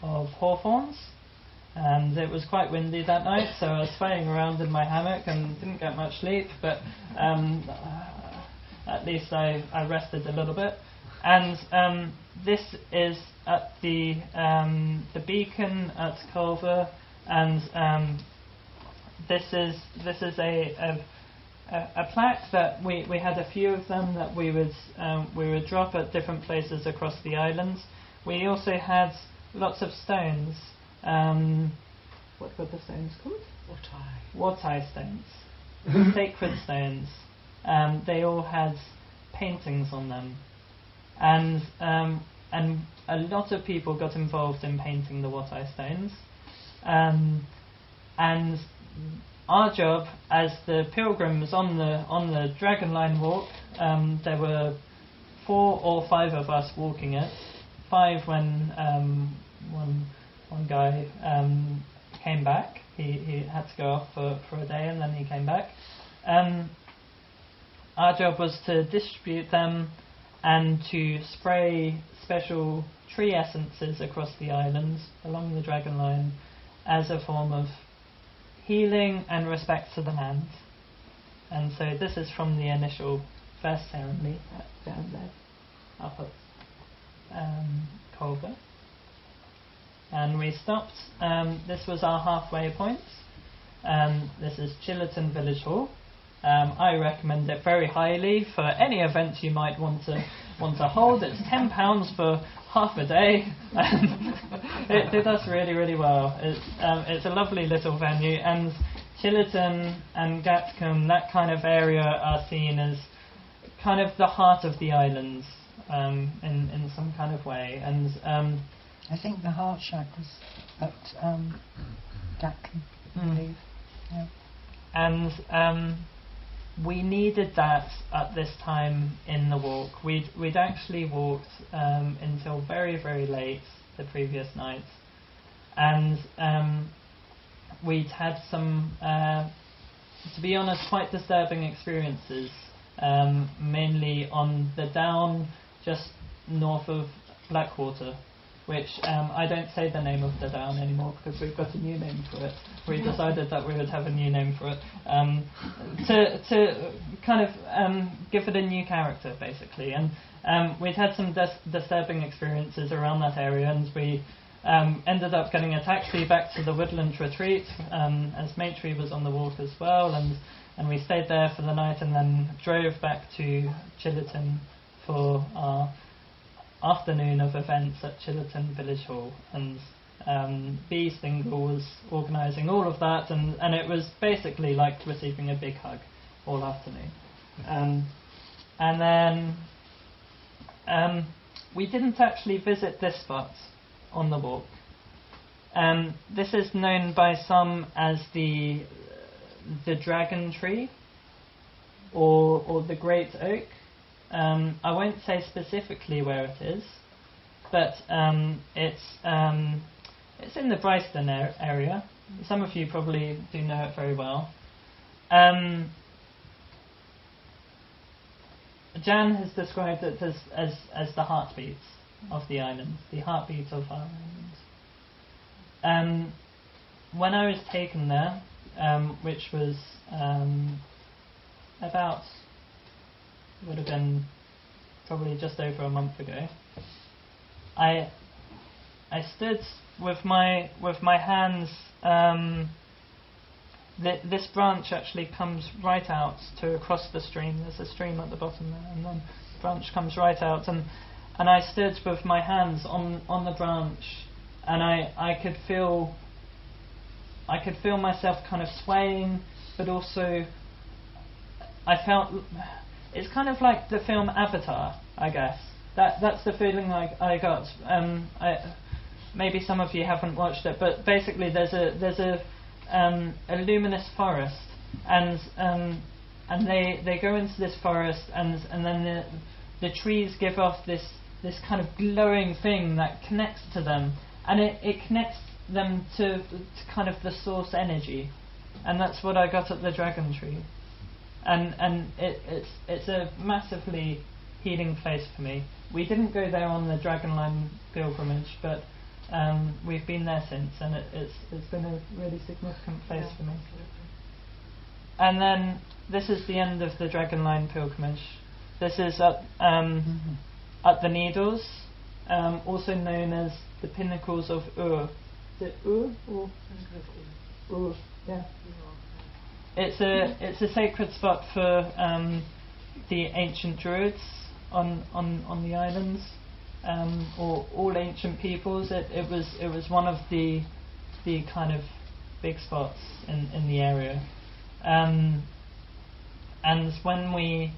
hawthorns, and it was quite windy that night, so I was swaying around in my hammock and didn't get much sleep, but at least I rested a little bit. And this is at the beacon at Culver, and this is a plaque that we had a few of them that we would drop at different places across the island. We also had lots of stones. What were the stones called? Watai stones, sacred stones. They all had paintings on them, and a lot of people got involved in painting the Watai stones. And our job as the pilgrims on the Dragon Line walk, there were 4 or 5 of us walking it. 5 when one guy came back. He had to go off for a day and then he came back. Our job was to distribute them and to spray special tree essences across the island along the Dragon Line as a form of healing and respect to the land. And so this is from the initial first ceremony down there up at Culver. And we stopped. This was our halfway point. This is Chillerton Village Hall. I recommend it very highly for any event you might want to hold. It's £10 for half a day. It did us really, really well. It's a lovely little venue, and Chillerton and Gatcombe, that kind of area, are seen as kind of the heart of the islands in some kind of way. And I think the Heart Shack was at Gatcombe, I believe. Yeah. And we needed that at this time in the walk. We'd actually walked until very, very late the previous night, and we'd had some, to be honest, quite disturbing experiences, mainly on the down just north of Blackwater, which I don't say the name of the down anymore because we've got a new name for it. We decided that we would have a new name for it to kind of give it a new character, basically. And we'd had some disturbing experiences around that area, and we ended up getting a taxi back to the Woodland Retreat, as Maitri was on the walk as well, and we stayed there for the night and then drove back to Chillerton for our afternoon of events at Chillerton Village Hall. And B. Stingle was organising all of that, and it was basically like receiving a big hug all afternoon. And then we didn't actually visit this spot on the walk. This is known by some as the Dragon Tree or the Great Oak. I won't say specifically where it is, but it's in the Bryston area. Some of you probably do know it very well. Jan has described it as the heartbeat of the island, the heartbeat of our island. When I was taken there, which was would have been probably just over a month ago, I stood with my hands. This branch actually comes right out to across the stream. There's a stream at the bottom there, and then the branch comes right out, and I stood with my hands on the branch, and I could feel myself kind of swaying, but also I felt it's kind of like the film Avatar, I guess. That's the feeling I got. Maybe some of you haven't watched it, but basically there's a luminous forest, and they go into this forest, and then the trees give off this kind of glowing thing that connects to them, and it connects them to kind of the source energy, and that's what I got at the Dragon Tree, and it's a massively healing place for me. We didn't go there on the Dragon Line pilgrimage, but we've been there since, and it's been a really significant place for me. And then this is the end of the Dragon Line pilgrimage. This is at at the Needles, also known as the Pinnacles of Ur. Is it Ur or Ur? Yeah. It's a sacred spot for the ancient Druids on the islands, or all ancient peoples. It was one of the kind of big spots in the area. And when we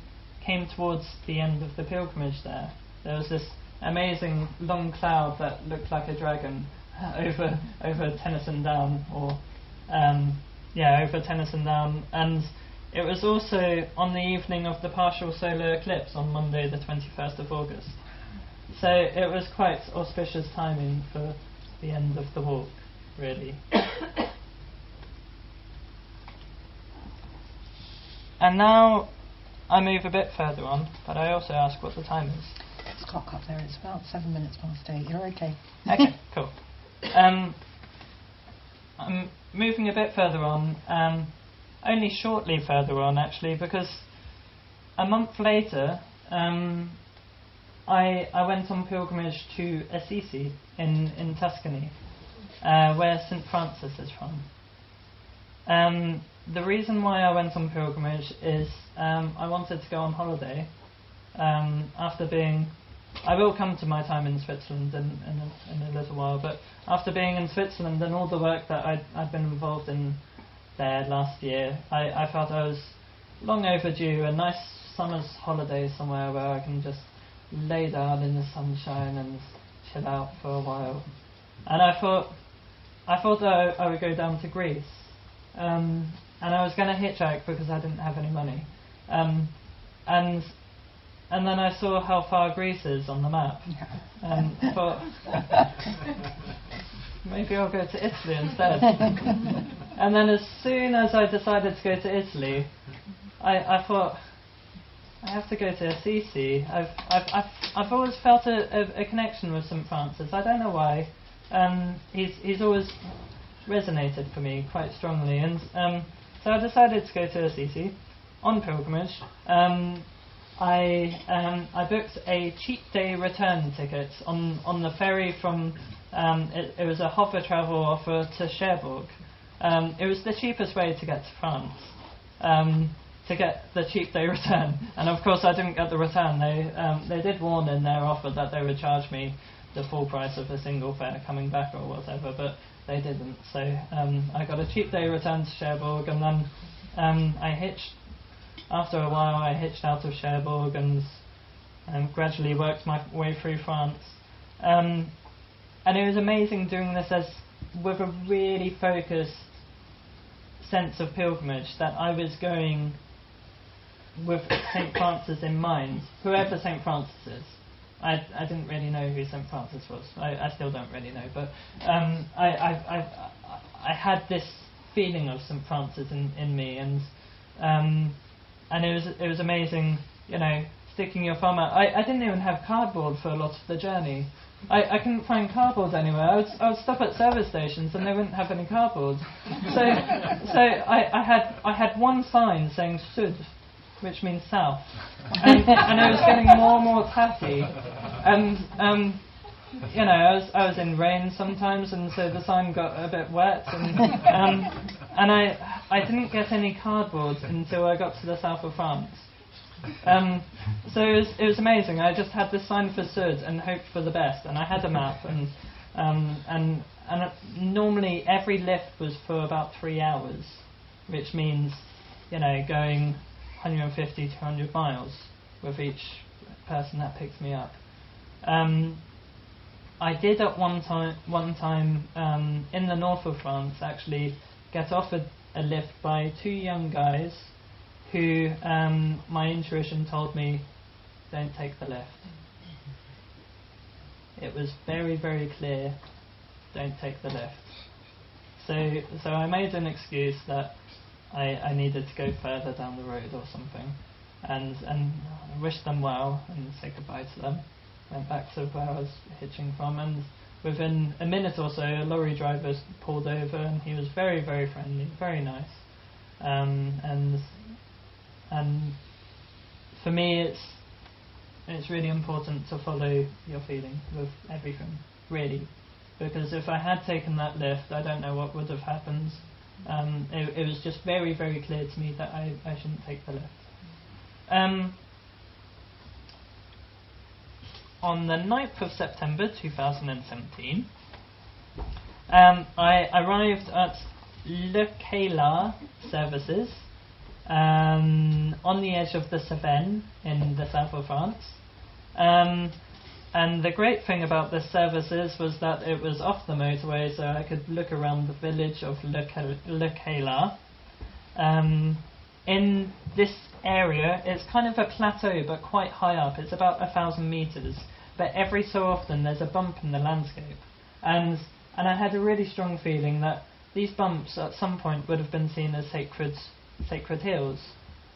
came towards the end of the pilgrimage there was this amazing long cloud that looked like a dragon over Tennyson Down, over Tennyson Down, and it was also on the evening of the partial solar eclipse on Monday the 21st of August. So it was quite auspicious timing for the end of the walk, really. And now I move a bit further on, but I also ask what the time is. It's clock up there, it's about 7 minutes past 8. You're okay. Okay, cool. I'm moving a bit further on, only shortly further on actually, because a month later I went on pilgrimage to Assisi in Tuscany, where St. Francis is from. The reason why I went on pilgrimage is I wanted to go on holiday after being... I will come to my time in Switzerland in a little while, but after being in Switzerland and all the work that I'd been involved in there last year, I felt I was long overdue a nice summer's holiday somewhere where I can just lay down in the sunshine and chill out for a while. And I thought that I would go down to Greece, and I was going to hitchhike because I didn't have any money, and then I saw how far Greece is on the map, and thought maybe I'll go to Italy instead. And then as soon as I decided to go to Italy, I thought I have to go to Assisi. I've always felt a connection with St. Francis. I don't know why. He's always resonated for me quite strongly, and so I decided to go to Assisi on pilgrimage. I booked a cheap day return ticket on the ferry from it was a hover travel offer to Cherbourg. It was the cheapest way to get to France, to get the cheap day return, and of course I didn't get the return. They did warn in their offer that they would charge me the full price of a single fare coming back or whatever, but they didn't. So I got a cheap day return to Cherbourg, and then after a while I hitched out of Cherbourg and gradually worked my way through France. And it was amazing doing this with a really focused sense of pilgrimage, that I was going with St. Francis in mind, whoever St. Francis is. I didn't really know who St. Francis was. I still don't really know, but I had this feeling of St. Francis in me, and it was amazing, sticking your thumb out. I didn't even have cardboard for a lot of the journey. I couldn't find cardboard anywhere. I would stop at service stations and they wouldn't have any cardboard. So I had one sign saying Sud, which means south, and it was getting more and more tatty. And I was in rain sometimes, and so the sign got a bit wet, and I didn't get any cardboard until I got to the south of France. So it was amazing. I just had this sign for Sud and hoped for the best, and I had a map, and normally every lift was for about 3 hours, which means going 150 to 200 miles with each person that picks me up. I did at one time in the north of France actually get offered a lift by 2 young guys who my intuition told me don't take the lift. It was very, very clear, don't take the lift. So I made an excuse that I needed to go further down the road or something, and I wished them well and said goodbye to them. Went back to where I was hitching from, and within a minute or so a lorry driver pulled over, and he was very, very friendly, very nice. And for me it's really important to follow your feeling with everything, really, because if I had taken that lift, I don't know what would have happened. It was just very, very clear to me that I shouldn't take the lift. On the 9th of September 2017, I arrived at Le Cayla services on the edge of the Cevennes in the south of France. And the great thing about this services was that it was off the motorway, so I could look around the village of Le Cayla. In this area, it's kind of a plateau, but quite high up. It's about 1,000 meters, but every so often there's a bump in the landscape, and I had a really strong feeling that these bumps at some point would have been seen as sacred hills,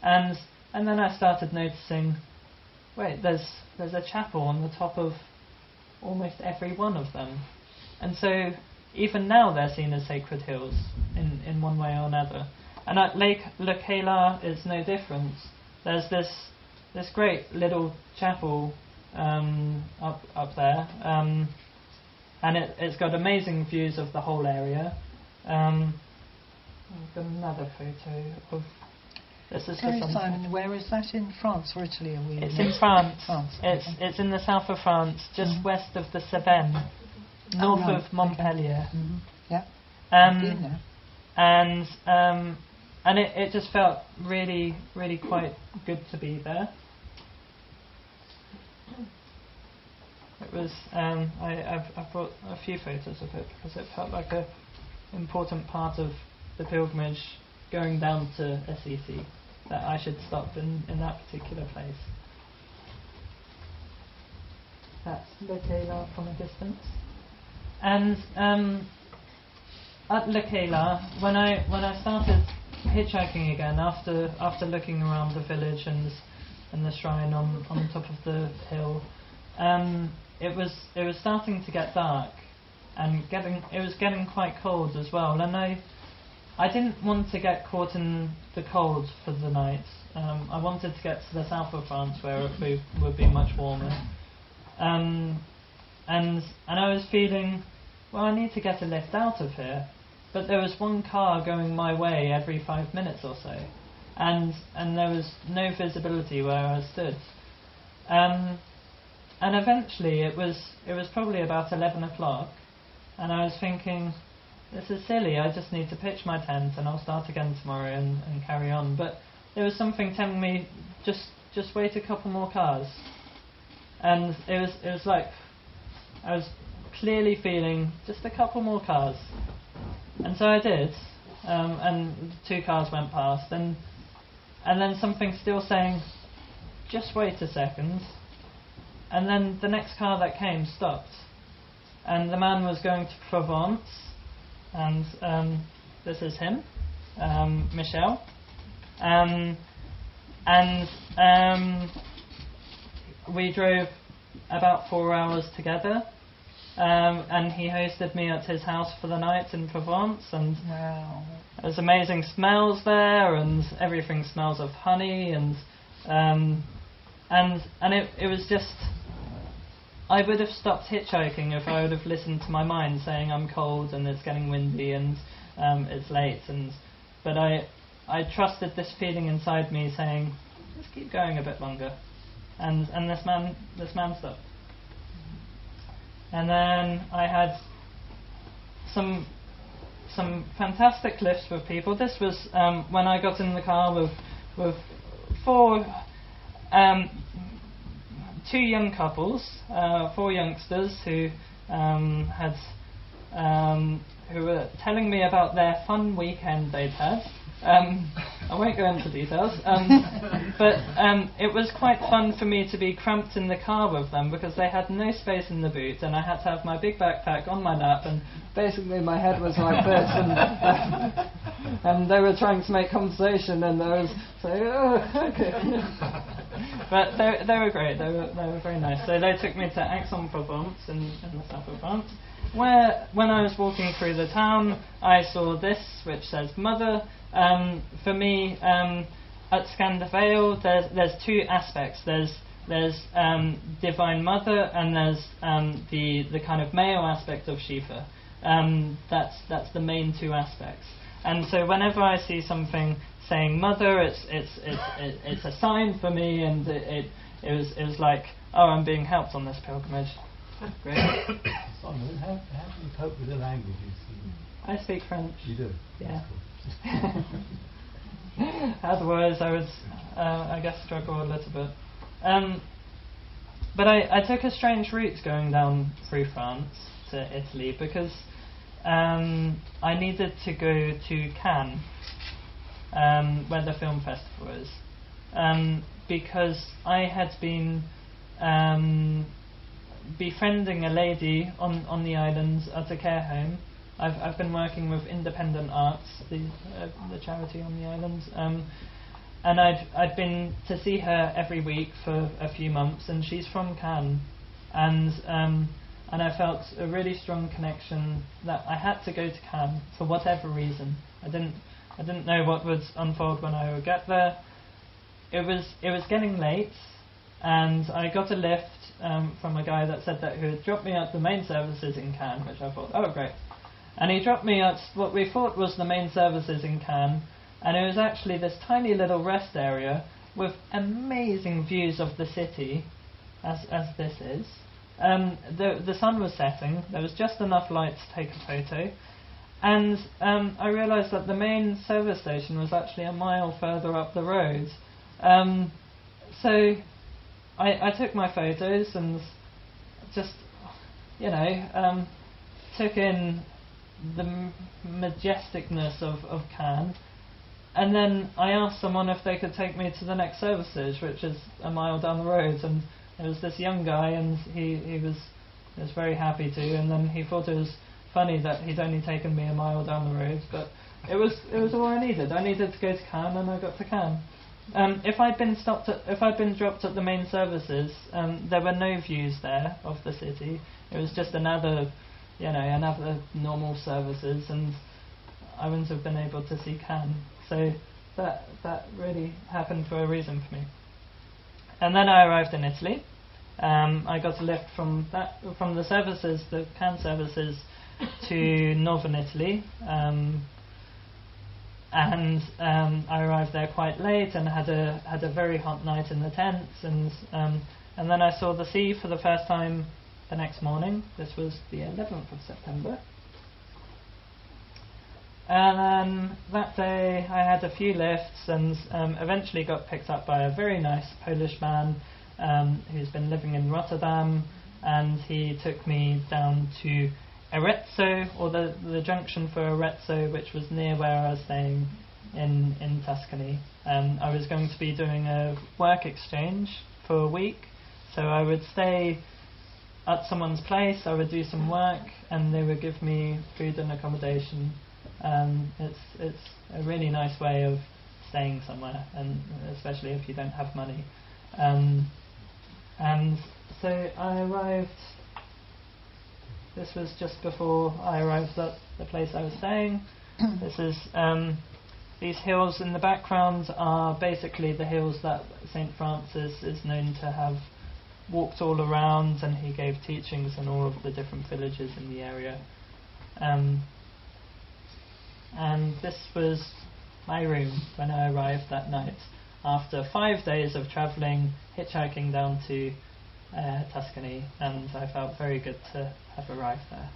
and then I started noticing, wait, there's a chapel on the top of almost every one of them, and so even now they're seen as sacred hills in one way or another. And at Lake Le Cayla it's no different. There's this great little chapel up there, and it's got amazing views of the whole area. I've got another photo of this. Sorry, Simon, where is that, in France or Italy? Are we It's in France. Okay. It's in the south of France, just west of the Cevennes, north of Montpellier. Okay. Mm-hmm. Yeah. I've been there. And it just felt really, really quite good to be there. It was I've brought a few photos of it because it felt like a important part of the pilgrimage going down to SEC, that I should stop in that particular place. That's Le Cayla from a distance. And at Le Cayla, when I started hitchhiking again after looking around the village and the shrine on top of the hill, it was starting to get dark, and it was getting quite cold as well, and I didn't want to get caught in the cold for the night. I wanted to get to the south of France where it would be much warmer, and I was feeling, well, I need to get a lift out of here, but there was one car going my way every 5 minutes or so, and there was no visibility where I stood. And eventually it was probably about 11 o'clock, and I was thinking, this is silly, I just need to pitch my tent and I'll start again tomorrow and carry on. But there was something telling me, just wait a couple more cars. And it was like, I was clearly feeling just a couple more cars. And so I did, and 2 cars went past, and then something still saying, just wait a second. And then the next car that came stopped, and the man was going to Provence, and this is him, Michel, and we drove about 4 hours together, and he hosted me at his house for the night in Provence, and Wow. there's amazing smells there, and everything smells of honey, and it was just, I would have stopped hitchhiking if I would have listened to my mind saying I'm cold and it's getting windy and it's late, but I trusted this feeling inside me saying, let's keep going a bit longer, and this man stopped. And then I had some fantastic lifts with people. This was when I got in the car with 2 young couples, 4 youngsters who were telling me about their fun weekend they'd had. I won't go into details, but it was quite fun for me to be cramped in the car with them because they had no space in the boot, and I had to have my big backpack on my lap, and basically my head was like this, and they were trying to make conversation, and I was saying, oh, okay. But they were great, they were very nice. So they took me to Aix-en-Provence in the south of France, where when I was walking through the town I saw this which says Mother. For me, at Scandavale there's 2 aspects. There's There's Divine Mother, and there's the kind of male aspect of Shiva. That's the main two aspects. And so whenever I see something saying Mother, it's a sign for me, and it was like, oh, I'm being helped on this pilgrimage. Great. Simon, how do you cope with the languages? I speak French. You do? Yeah. Otherwise, I would, I guess, struggle a little bit. But I took a strange route going down through France to Italy because I needed to go to Cannes, where the film festival is, because I had been befriending a lady on the islands at a care home. I've been working with Independent Arts, the charity on the islands, and I'd been to see her every week for a few months, and she's from Cannes, and I felt a really strong connection that I had to go to Cannes for whatever reason. I didn't know what would unfold when I would get there. It was getting late, and I got a lift from a guy that said that he would drop me at the main services in Cannes, which I thought, oh great. And he dropped me at what we thought was the main services in Cannes, and it was actually this tiny little rest area with amazing views of the city, as this is. The sun was setting, there was just enough light to take a photo, and I realised that the main service station was actually a mile further up the road. So I took my photos and just, took in the majesticness of Cannes, and then I asked someone if they could take me to the next services, which is a mile down the road, and there was this young guy, and he was very happy to, and then he thought it was funny that he'd only taken me a mile down the road, but it was all I needed. I needed to go to Cannes, and I got to Cannes. If I'd been dropped at the main services, there were no views there of the city. It was just another normal services, and I wouldn't have been able to see Cannes. So that really happened for a reason for me. And then I arrived in Italy. I got a lift from the services, the Cannes services, to northern Italy. And I arrived there quite late and had a very hot night in the tents, and then I saw the sea for the first time the next morning. This was the 11th of September. And that day I had a few lifts, and eventually got picked up by a very nice Polish man who's been living in Rotterdam, and he took me down to Arezzo, or the junction for Arezzo, which was near where I was staying in Tuscany. I was going to be doing a work exchange for a week, so I would stay at someone's place, I would do some work, and they would give me food and accommodation. It's a really nice way of staying somewhere, and especially if you don't have money. And so I arrived. This was just before I arrived at the place I was staying. This is these hills in the background are basically the hills that St. Francis is known to have walked all around, and he gave teachings in all of the different villages in the area. And this was my room when I arrived that night, after 5 days of travelling, hitchhiking down to Tuscany, and I felt very good to have arrived there.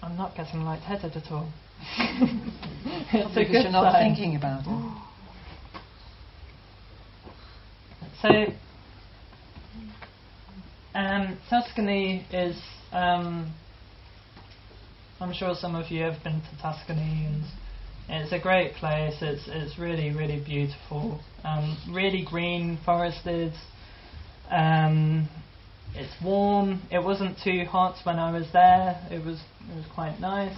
I'm not getting lightheaded at all. It's a good you're not sign. thinking about it. So, Tuscany is, I'm sure some of you have been to Tuscany, and it's a great place. It's really, really beautiful. Really green, forested. It's warm. It wasn't too hot when I was there. It was quite nice.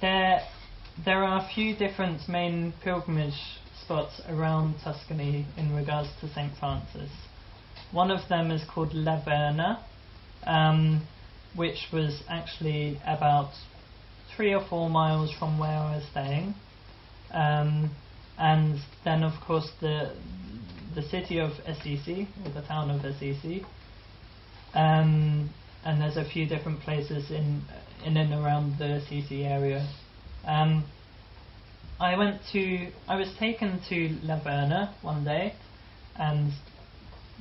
There are a few different main pilgrimage spots around Tuscany in regards to St. Francis. One of them is called La Verna, which was actually about 3 or 4 miles from where I was staying, and then of course the city of Assisi, or the town of Assisi, and there's a few different places in and around the Assisi area. I was taken to La Verna one day, and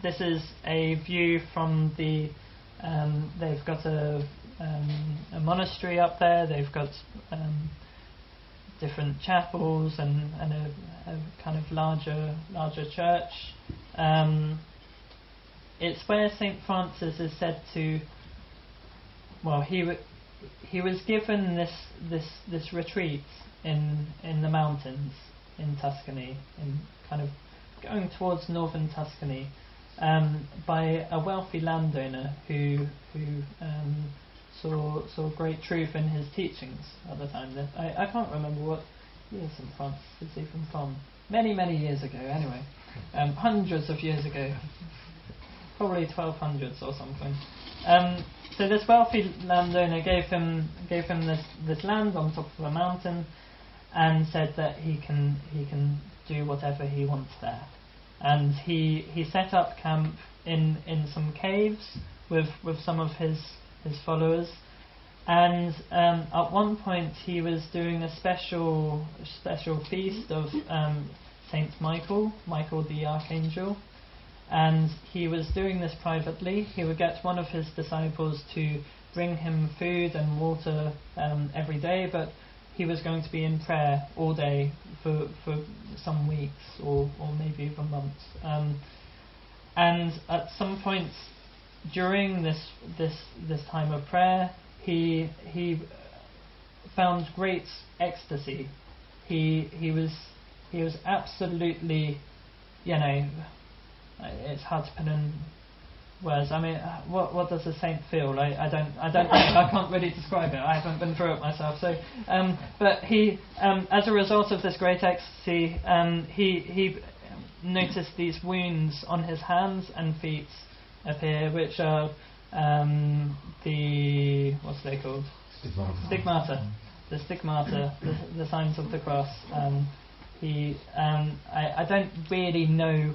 this is a view from the. They've got a monastery up there. They've got different chapels and a kind of larger church. It's where St. Francis is said to. Well, he was given this retreat in the mountains in Tuscany, in kind of going towards northern Tuscany, by a wealthy landowner who saw great truth in his teachings at the time. That I can't remember what year St. Francis is even from. Many years ago, anyway, hundreds of years ago, probably 1200s or something. So this wealthy landowner gave him this land on top of a mountain, and said that he can do whatever he wants there. And he set up camp in some caves with some of his followers. And at one point he was doing a special feast of Saint Michael the Archangel. And he was doing this privately. He would get one of his disciples to bring him food and water every day, but he was going to be in prayer all day for some weeks or maybe even months. And at some point during this time of prayer, he found great ecstasy. He was absolutely, it's hard to put in words. I mean, what does a saint feel? I can't really describe it. I haven't been through it myself. So, but he, as a result of this great ecstasy, he noticed these wounds on his hands and feet appear, which are what's they called? Stigmata. The stigmata, the signs of the cross. I don't really know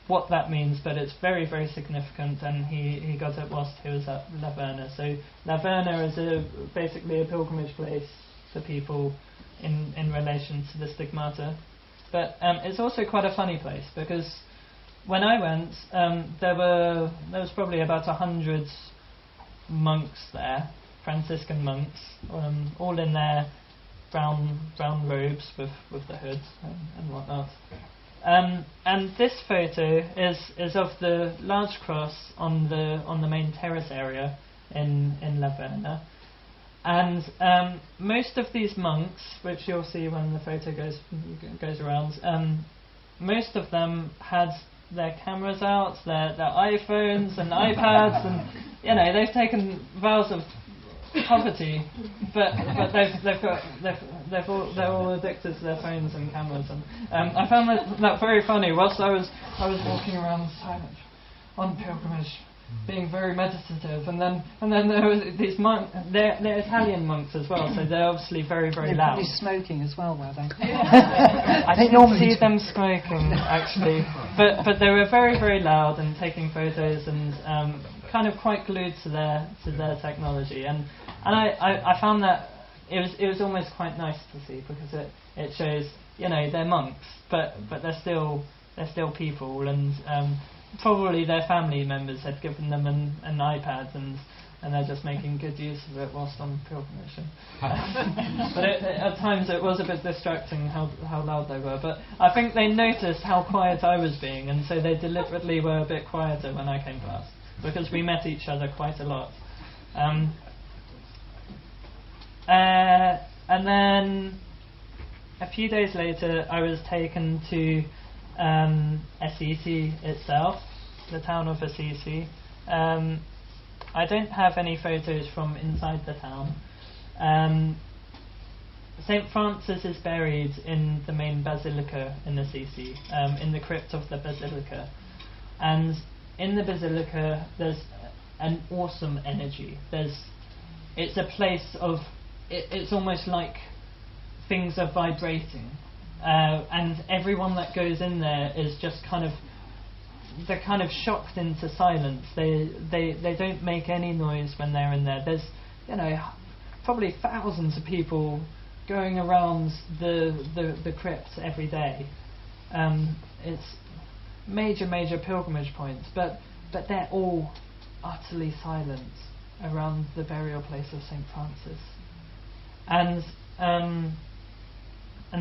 what that means, but it's very, very significant, and he got it whilst he was at La Verna. So La Verna is basically a pilgrimage place for people in relation to the stigmata. But it's also quite a funny place, because when I went, there was probably about 100 monks there, Franciscan monks, all in their brown robes with the hoods and whatnot. And this photo is of the large cross on the main terrace area in La Verna. And most of these monks, which you'll see when the photo goes around, most of them had their cameras out, their iPhones and iPads, and they've taken vows of poverty, but they're all addicted to their phones and cameras, and I found that very funny. Whilst I was walking around silent on pilgrimage, being very meditative, and then there was these monks. They're Italian monks as well, so they're obviously very, very loud. They're probably smoking as well, were they? I didn't see them smoking actually, but they were very, very loud and taking photos and kind of quite glued to their technology, and I found that it was almost quite nice to see, because it shows they're monks, but they're still people, and probably their family members had given them an iPad, and they're just making good use of it whilst on pilgrimage. But at times it was a bit distracting how loud they were. But I think they noticed how quiet I was being, and so they deliberately were a bit quieter when I came past, because we met each other quite a lot. And then a few days later, I was taken to Assisi itself, the town of Assisi. I don't have any photos from inside the town. St. Francis is buried in the main basilica in Assisi, in the crypt of the basilica. And in the basilica there's an awesome energy. It's a place of it's almost like things are vibrating, and everyone that goes in there is just they're kind of shocked into silence. They don't make any noise when they're in there. There's probably thousands of people going around the crypt every day. It's major pilgrimage points, but they're all utterly silent around the burial place of St. Francis, and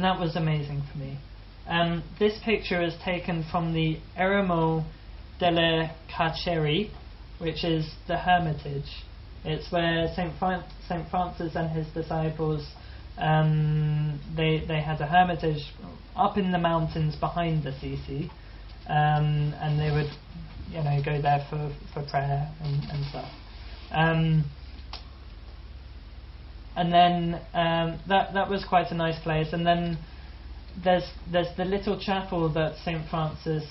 that was amazing for me. This picture is taken from the Eremo delle Carceri, which is the Hermitage. It's where St. Francis and his disciples, they had a hermitage up in the mountains behind Assisi, and they would go there for prayer and stuff. And then that was quite a nice place. And then there's the little chapel that St. Francis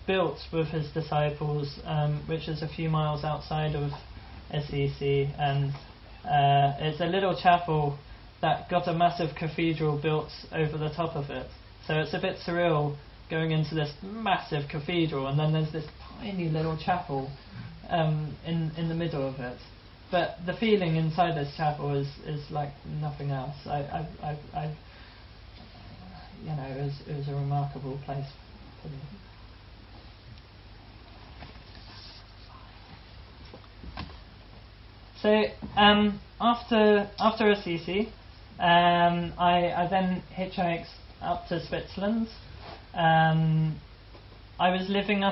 built with his disciples, which is a few miles outside of Assisi, and it's a little chapel that got a massive cathedral built over the top of it. So it's a bit surreal going into this massive cathedral, and then there's this tiny little chapel in the middle of it. But the feeling inside this chapel is like nothing else. It was a remarkable place for me. So after Assisi, I then hitchhiked up to Switzerland. I was living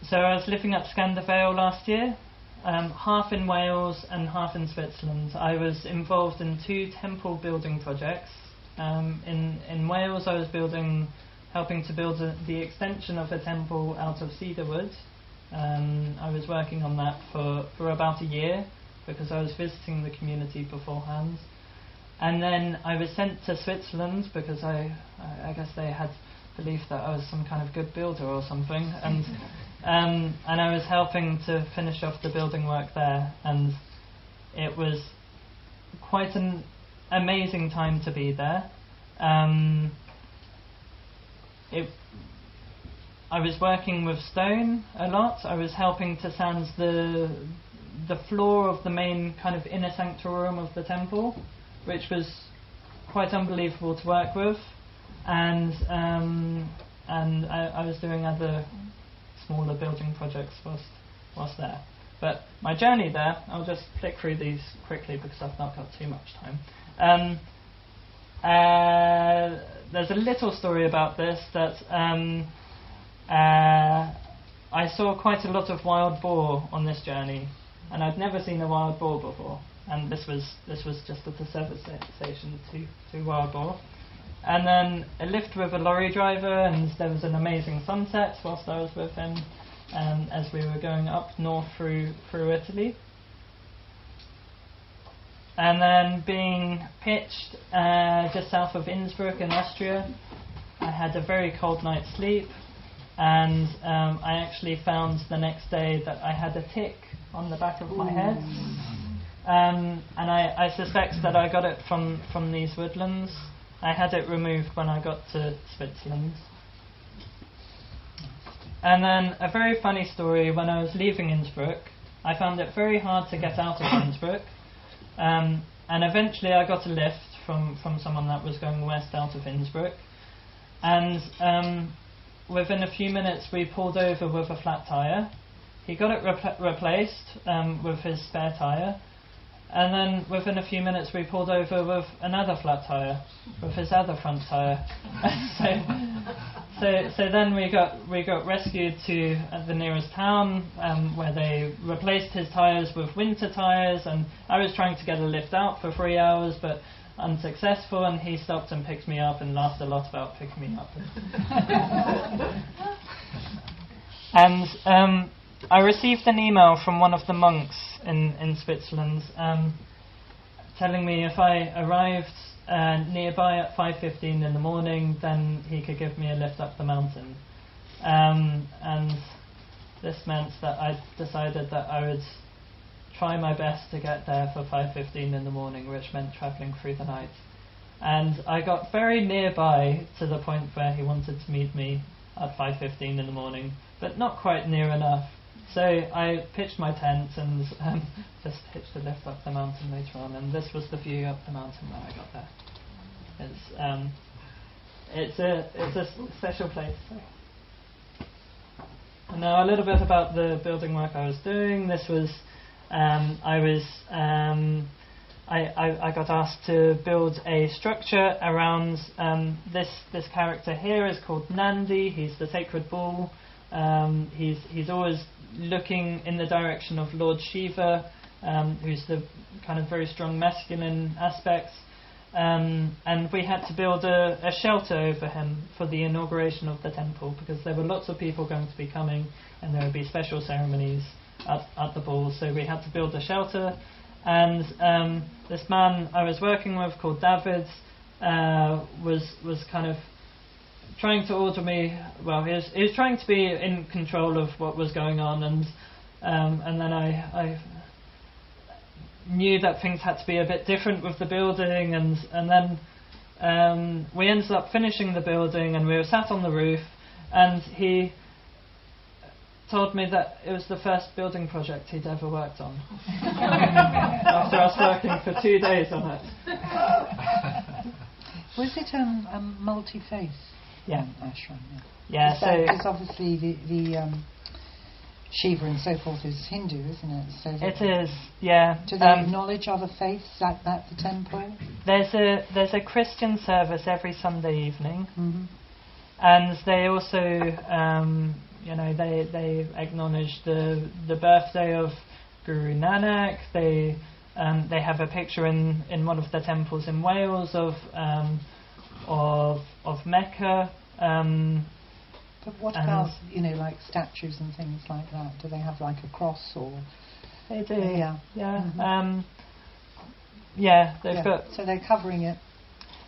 so I was living at Scandervale last year, half in Wales and half in Switzerland. I was involved in 2 temple building projects. In Wales, I was helping to build the extension of a temple out of cedar wood. I was working on that for about a year because I was visiting the community beforehand. And then I was sent to Switzerland because I guess they had belief that I was some kind of good builder or something, and I was helping to finish off the building work there, and it was quite an amazing time to be there. I was working with stone a lot. I was helping to sand the floor of the main kind of inner sanctorum of the temple, which was quite unbelievable to work with, and I was doing other smaller building projects whilst there. But my journey there, I'll just flick through these quickly because I've not got too much time. There's a little story about this that I saw quite a lot of wild boar on this journey, and I'd never seen a wild boar before. And this was just at the service station to wild boar. And then a lift with a lorry driver, and there was an amazing sunset whilst I was with him, as we were going up north through Italy. And then being pitched just south of Innsbruck in Austria, I had a very cold night's sleep, and I actually found the next day that I had a tick on the back of my head. And I suspect that I got it from these woodlands. I had it removed when I got to Switzerland. And then a very funny story, when I was leaving Innsbruck, I found it very hard to get out of Innsbruck. And eventually I got a lift from someone that was going west out of Innsbruck. And within a few minutes we pulled over with a flat tyre. He got it replaced with his spare tyre. And then within a few minutes we pulled over with another flat tyre, with his other front tyre. so then we got rescued to the nearest town, where they replaced his tyres with winter tyres, and I was trying to get a lift out for 3 hours but unsuccessful, and he stopped and picked me up and laughed a lot about picking me up. And I received an email from one of the monks in Switzerland, telling me if I arrived nearby at 5:15 in the morning, then he could give me a lift up the mountain. And this meant that I decided that I would try my best to get there for 5:15 in the morning, which meant travelling through the night. And I got very nearby to the point where he wanted to meet me at 5:15 in the morning, but not quite near enough. So I pitched my tent and just hitched a lift up the mountain later on, and this was the view up the mountain when I got there. It's a special place. So. And now a little bit about the building work I was doing. This was I got asked to build a structure around this character here is called Nandi. He's the sacred bull. He's always looking in the direction of Lord Shiva, who's the kind of very strong masculine aspect. And we had to build a shelter over him for the inauguration of the temple, because there were lots of people going to be coming and there would be special ceremonies at the ball. So we had to build a shelter. And this man I was working with, called David, was kind of trying to order me. Well, he was trying to be in control of what was going on, and then I knew that things had to be a bit different with the building, and then we ended up finishing the building, and we were sat on the roof, and he told me that it was the first building project he'd ever worked on. After us working for 2 days on it. Was it multi-faith? Yeah. Ashram. Yeah. Because obviously the Shiva and so forth is Hindu, isn't it? So it is. Yeah. Do they acknowledge other faiths at the temple? There's a Christian service every Sunday evening, mm-hmm. and they also. They acknowledge the birthday of Guru Nanak. They have a picture in one of the temples in Wales of Mecca. But what about like statues and things like that? Do they have like a cross or? They do. Yeah. Mm-hmm. They've got. So they're covering it.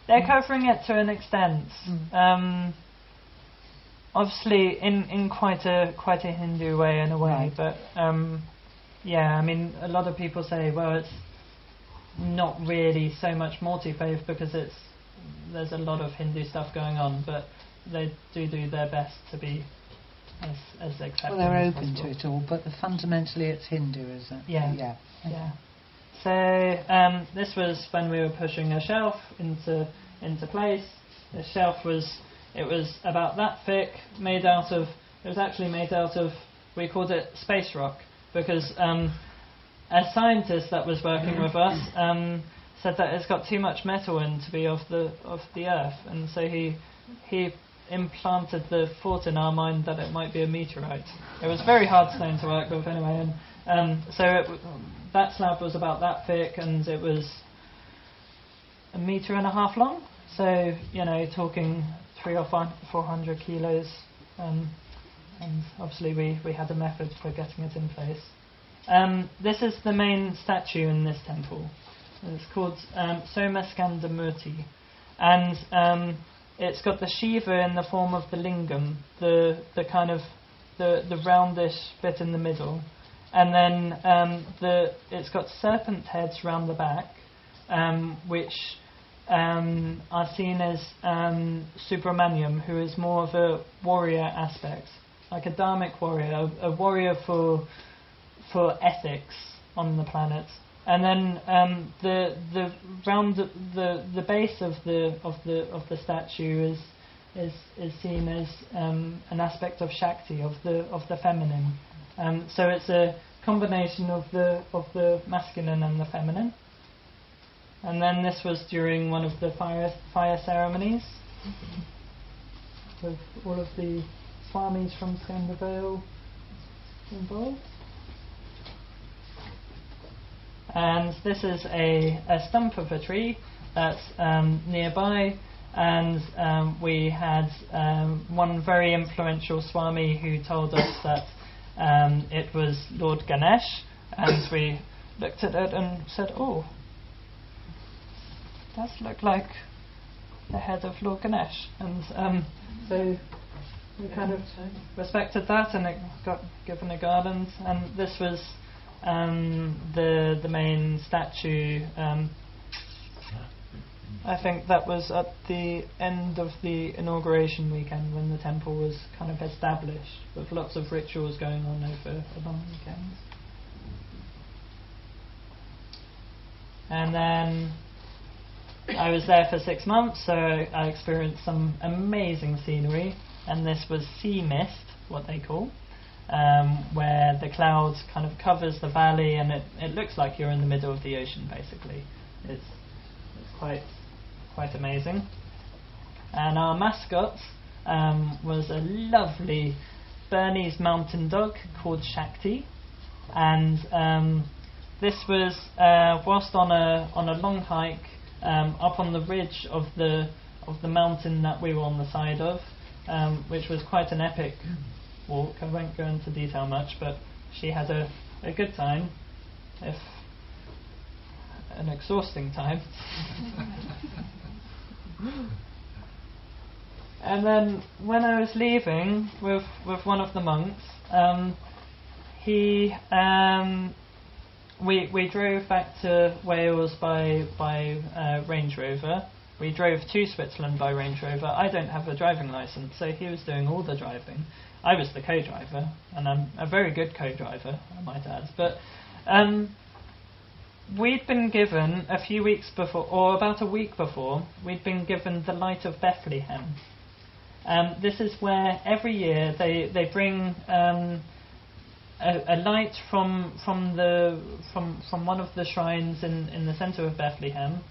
They're covering it to an extent. Mm. Obviously, in quite a Hindu way in a way, right. But I mean, a lot of people say, well, it's not really so much multi-faith because there's a lot of Hindu stuff going on, but they do their best to be as accepting. Well, they're as open possible. to it all, but fundamentally it's Hindu, isn't it? Yeah. Okay. So this was when we were pushing a shelf into place. The shelf was about that thick, made out of, we called it space rock, because a scientist that was working with us said that it's got too much metal in to be of the Earth, and so he implanted the thought in our mind that it might be a meteorite. It was very hard stone to work with anyway, and that slab was about that thick, and it was 1.5 meters long, so talking 300 or 400 kilos, and obviously we had a method for getting it in place. This is the main statue in this temple. It's called Somaskanda Murti, and it's got the Shiva in the form of the lingam, the kind of the roundish bit in the middle, and then it's got serpent heads round the back, which are seen as Subramaniam, who is more of a warrior aspect, like a dharmic warrior, a warrior for ethics on the planet. And then the round the base of the statue is seen as an aspect of Shakti, of the feminine. So it's a combination of the masculine and the feminine. And then this was during one of the fire ceremonies, with all of the swamis from Skandavale involved. And this is a stump of a tree that's nearby, and we had one very influential swami who told us that it was Lord Ganesh, and we looked at it and said, oh, does look like the head of Lord Ganesh, and so we kind of respected that, and it got given a garland. And this was the main statue. I think that was at the end of the inauguration weekend when the temple was kind of established, with lots of rituals going on over a long weekend. And then I was there for 6 months, so I experienced some amazing scenery, and this was sea mist, what they call, where the clouds kind of covers the valley, and it looks like you're in the middle of the ocean, basically. It's quite amazing. And our mascot was a lovely Bernese mountain dog called Shakti, and this was whilst on a long hike up on the ridge of the mountain that we were on the side of, which was quite an epic walk. I won't go into detail much, but she had a good time, if an exhausting time. And then when I was leaving with one of the monks, we drove back to Wales by Range Rover. We drove to Switzerland by Range Rover. I don't have a driving licence, so he was doing all the driving. I was the co-driver, and I'm a very good co-driver, I might add. But we'd been given a few weeks before, or about a week before, we'd been given the Light of Bethlehem. This is where every year they bring a light from one of the shrines in the centre of Bethlehem.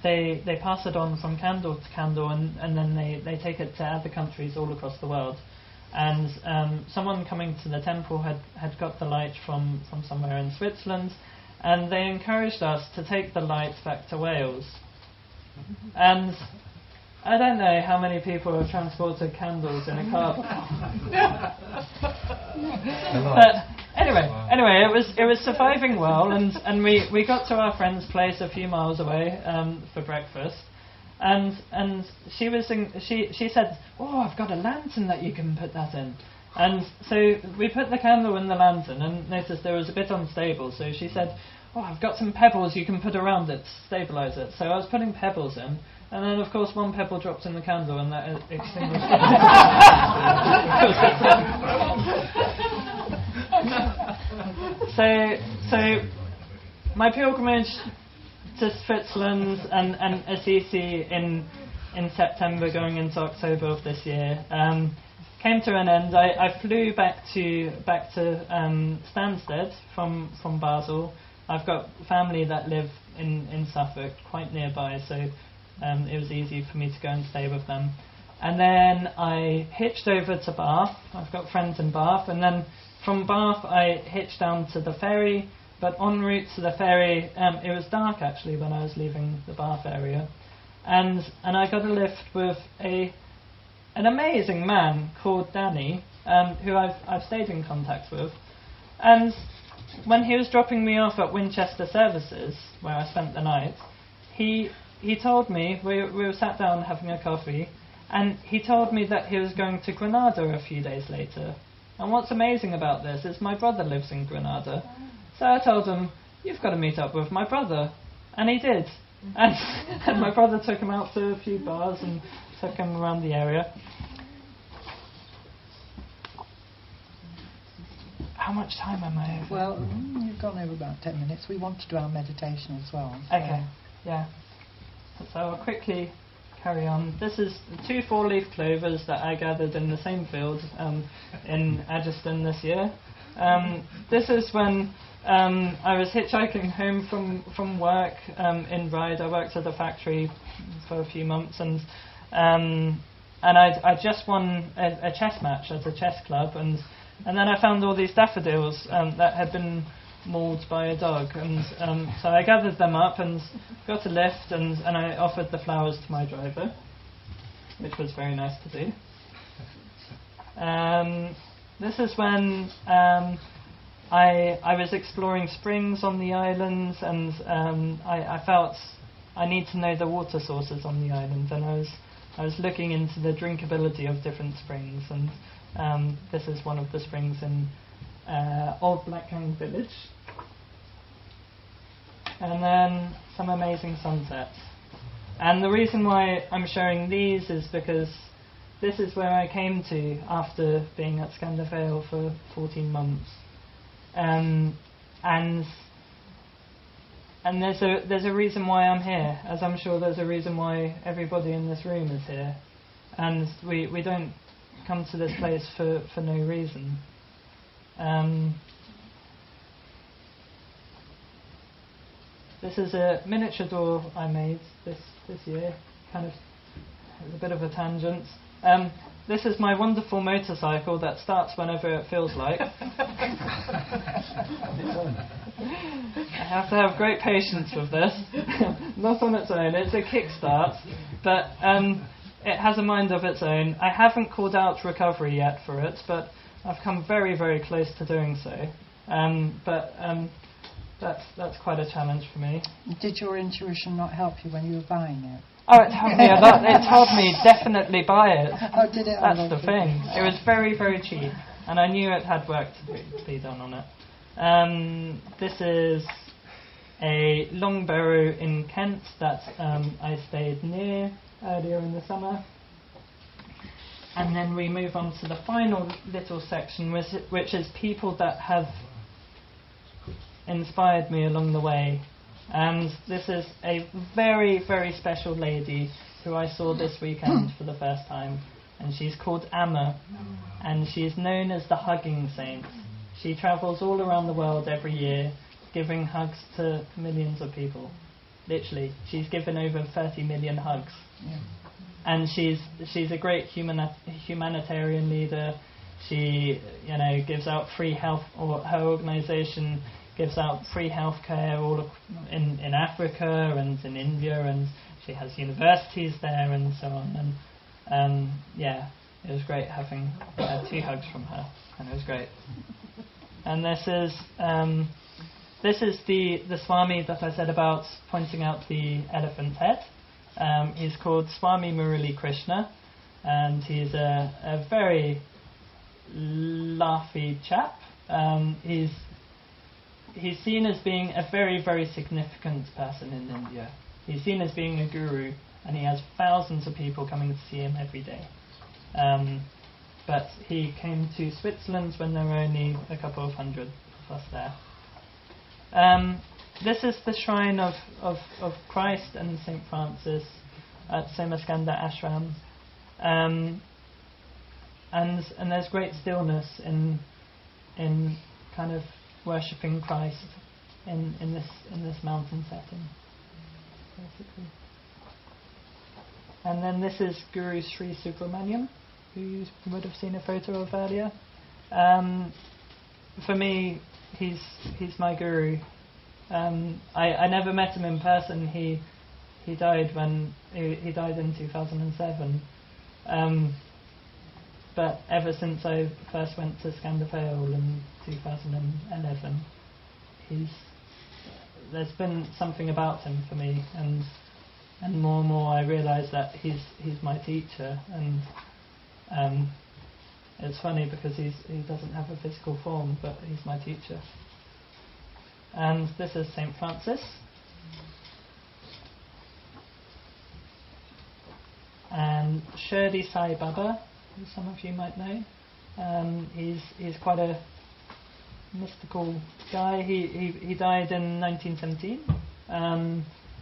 They pass it on from candle to candle, and then they take it to other countries all across the world. And someone coming to the temple had got the light from somewhere in Switzerland, and they encouraged us to take the light back to Wales. And I don't know how many people have transported candles in a car. But anyway, it was surviving well, and we got to our friend's place a few miles away for breakfast, and she said, "Oh, I've got a lantern that you can put that in." And so we put the candle in the lantern and noticed there was a bit unstable, so she said, "Oh, I've got some pebbles you can put around it to stabilise it." So I was putting pebbles in, and then of course one pebble dropped in the candle and that extinguished it. So my pilgrimage to Switzerland and Assisi in September going into October of this year came to an end. I flew back to Stansted from Basel. I've got family that live in Suffolk, quite nearby, so it was easy for me to go and stay with them. And then I hitched over to Bath. I've got friends in Bath, and then from Bath I hitched down to the ferry. But en route to the ferry, it was dark actually when I was leaving the Bath area, and I got a lift with an amazing man called Danny, who I've stayed in contact with. And when he was dropping me off at Winchester Services, where I spent the night, he told me, we were sat down having a coffee, and he told me that he was going to Granada a few days later. And what's amazing about this is my brother lives in Granada. So I told him, "You've got to meet up with my brother." And he did. And my brother took him out to a few bars and took him around the area. How much time am I over? Well, you've gone over about 10 minutes. We want to do our meditation as well. So. Okay, yeah. So I'll quickly carry on. This is 2 4-leaf clovers that I gathered in the same field in Adgeston this year. This is when I was hitchhiking home from work in Ryde. I worked at a factory for a few months, and I just won a chess match at a chess club, and then I found all these daffodils that had been mauled by a dog, and so I gathered them up and got a lift, and I offered the flowers to my driver, which was very nice to do. This is when I was exploring springs on the island, and I felt I need to know the water sources on the island, and I was looking into the drinkability of different springs, and this is one of the springs in Old Blackgang Village, and then some amazing sunsets. And the reason why I'm showing these is because this is where I came to after being at Scandal Vale for 14 months. And there's a reason why I'm here, as I'm sure there's a reason why everybody in this room is here. And we don't come to this place for no reason. This is a miniature door I made this year, kind of a bit of a tangent. This is my wonderful motorcycle that starts whenever it feels like. I have to have great patience with this. Not on its own, it's a kickstart, but it has a mind of its own. I haven't called out recovery yet for it, but I've come very, very close to doing so. That's quite a challenge for me. Did your intuition not help you when you were buying it? Oh, it told me a lot. It told me definitely buy it. Oh, did it? That's the thing. It was very, very cheap, and I knew it had work to be done on it. This is a long barrow in Kent that I stayed near earlier in the summer. And then we move on to the final little section, which is people that have inspired me along the way. And this is a very, very special lady who I saw this weekend for the first time. And she's called Amma, and she's known as the Hugging Saint. She travels all around the world every year, giving hugs to millions of people. Literally, she's given over 30 million hugs. Yeah. And she's a great humanitarian leader. She, gives out free health, or her organisation gives out free healthcare all in Africa and in India, and she has universities there and so on. And it was great having 2 hugs from her, and it was great. And this is the Swami that I said about pointing out the elephant head. He's called Swami Murali Krishna, and he's a very laughy chap. He's seen as being a very, very significant person in India. He's seen as being a guru, and he has thousands of people coming to see him every day. But he came to Switzerland when there were only a couple of hundred of us there. This is the shrine of Christ and St. Francis at Somaskanda Ashram. And there's great stillness in kind of worshipping Christ in this mountain setting, basically. And then this is Guru Sri Subramaniam, who you would have seen a photo of earlier. For me, he's my guru. I never met him in person. He died he died in 2007. But ever since I first went to Scandal Vale in 2011, there's been something about him for me, and more and more I realise that he's my teacher, and it's funny because he doesn't have a physical form, but he's my teacher. And this is St. Francis. And Shirdi Sai Baba, who some of you might know. He's quite a mystical guy. He died in 1917,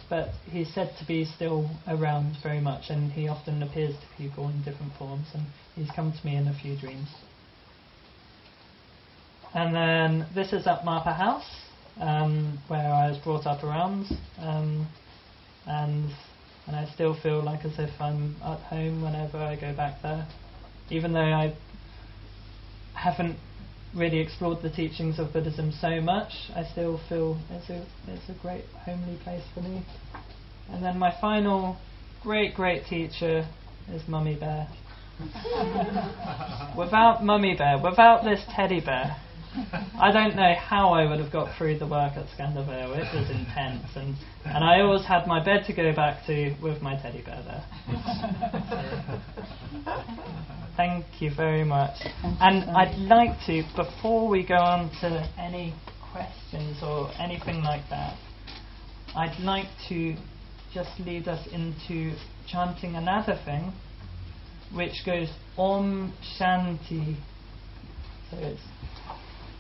but he's said to be still around very much, and he often appears to people in different forms, and he's come to me in a few dreams. And then this is at Marpa House, where I was brought up around, and I still feel like as if I'm at home whenever I go back there. Even though I haven't really explored the teachings of Buddhism so much, I still feel it's a great homely place for me. And then my final great teacher is Mummy Bear. Without Mummy Bear, without this teddy bear, I don't know how I would have got through the work at Scandal Vale. It was intense, and I always had my bed to go back to with my teddy bear there. So, thank Thank you very much. Thank you And so I'd much. like to, before we go on to any questions or anything like that, I'd like to just lead us into chanting another thing, which goes Om Shanti. So it's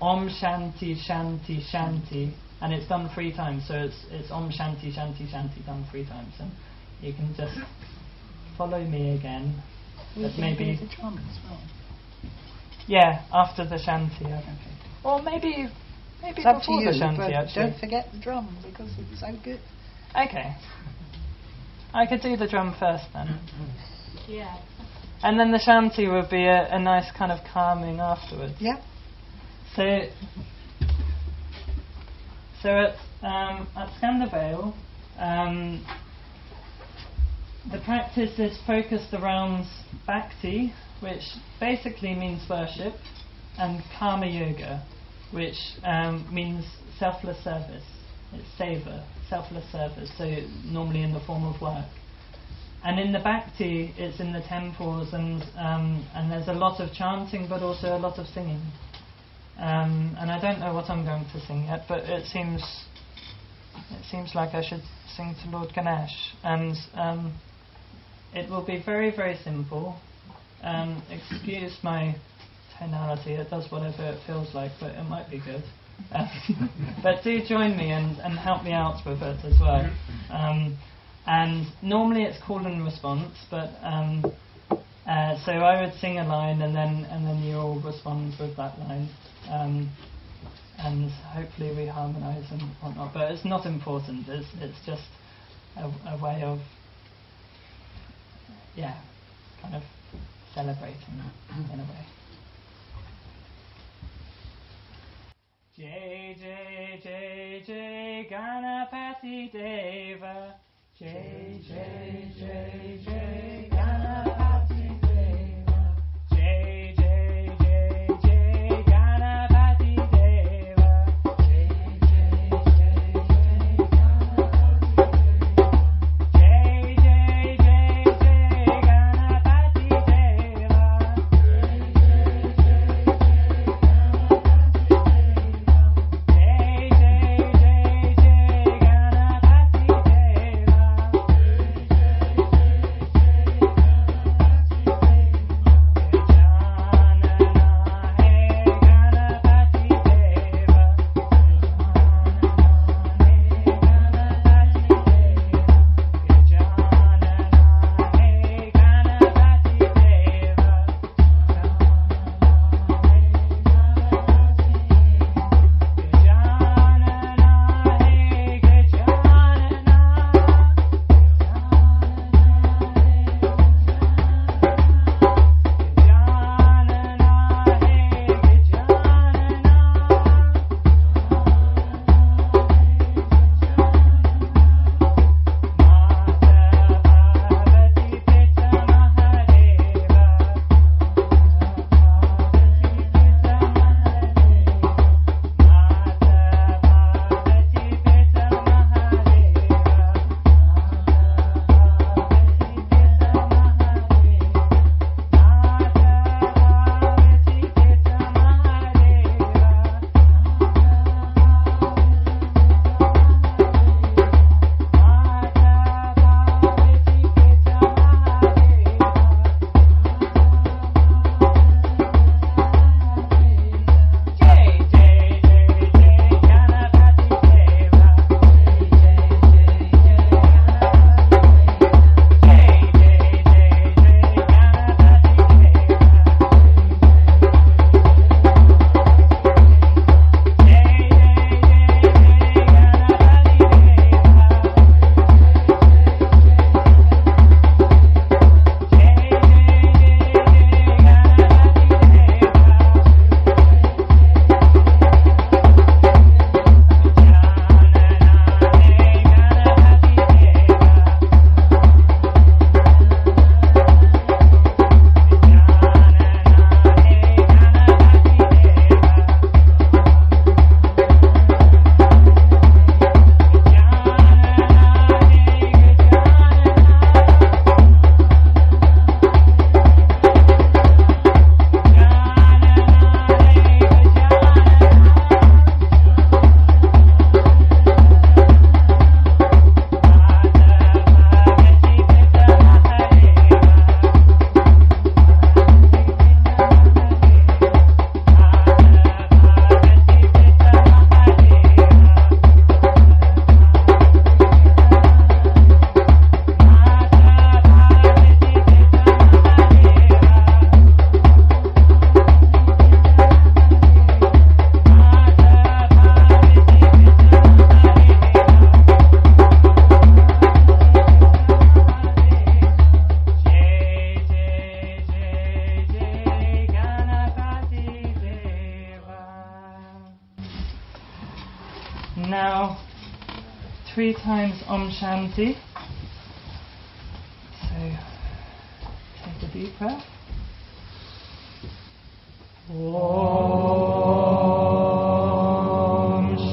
Om Shanti Shanti Shanti, and it's done 3 times. So it's Om Shanti Shanti Shanti done 3 times, and you can just follow me again. But maybe the drum as well. yeah, after the Shanti, Okay. or maybe It's up to before you, the Shanti. but Actually, don't forget the drum because it's so good. okay. I could do the drum first then. Yeah. And then the Shanti would be a nice kind of calming afterwards. Yeah. So at Skandervale, the practice is focused around Bhakti, which basically means worship, and Karma Yoga, which means selfless service. It's seva, selfless service, so normally in the form of work. And in the Bhakti, it's in the temples, and there's a lot of chanting, but also a lot of singing. And I don't know what I'm going to sing yet, but it seems like I should sing to Lord Ganesh. And it will be very, very simple. Excuse my tonality; it does whatever it feels like, but it might be good. But do join me and help me out with it as well. And normally it's call and response, but so I would sing a line and then you all respond with that line, and hopefully we harmonise and whatnot. But it's not important. It's just a way of kind of celebrating in a way. Jai Jai Jai Jai Ganapati Deva. Jai Jai Jai Jai Ganapati Deva. Jai Jai Jai Jai Ganapati Deva. Jai Jai Jai Jai Ganapati Deva. Jai Jai Jai Jai Ganapati Deva. Jai Jai Jai Jai Ganapati Deva. Jai Jai Jai Jai Ganapati Deva. 3 times Om Shanti. So take a deep breath. Om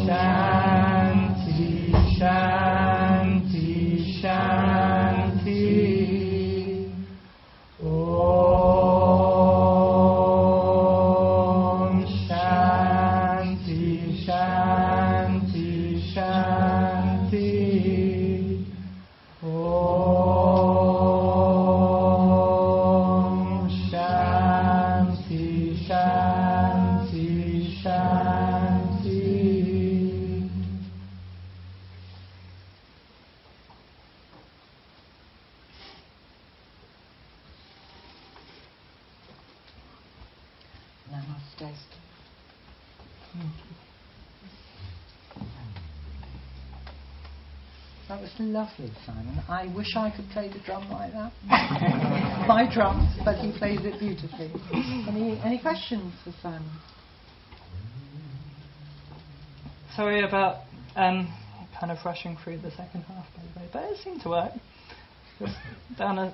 Shanti Shanti Shanti. Om Shanti Shanti Shanti. Om Shanti Shanti Shanti. Namaste. That was lovely, Simon. I wish I could play the drum like that. My drums, but he plays it beautifully. Any questions for Simon? Sorry about kind of rushing through the second half, by the way, but it seemed to work. Dana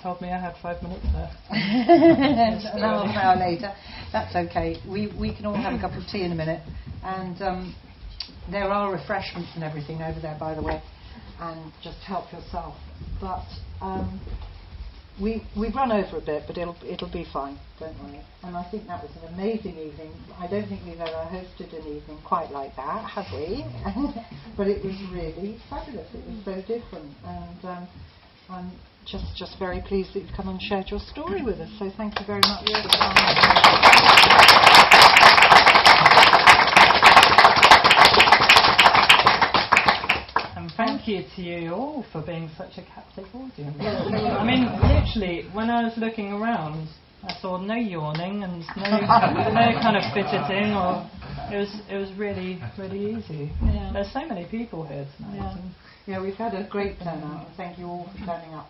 told me I had 5 minutes left. An hour later. That's okay. We can all have a cup of tea in a minute. And there are refreshments and everything over there, by the way. And just help yourself. But we've run over a bit, but it'll be fine. Don't worry. And I think that was an amazing evening. I don't think we've ever hosted an evening quite like that, have we? But it was really fabulous. It was so different. And I'm just very pleased that you've come and shared your story with us. So thank you very much for coming. And thank you to you all for being such a captive audience. I mean, literally, when I was looking around, I saw no yawning and no kind of fidgeting, or it was really, really easy. Yeah. There's so many people here tonight. Yeah, we've had a great turnout. Thank you all for turning up.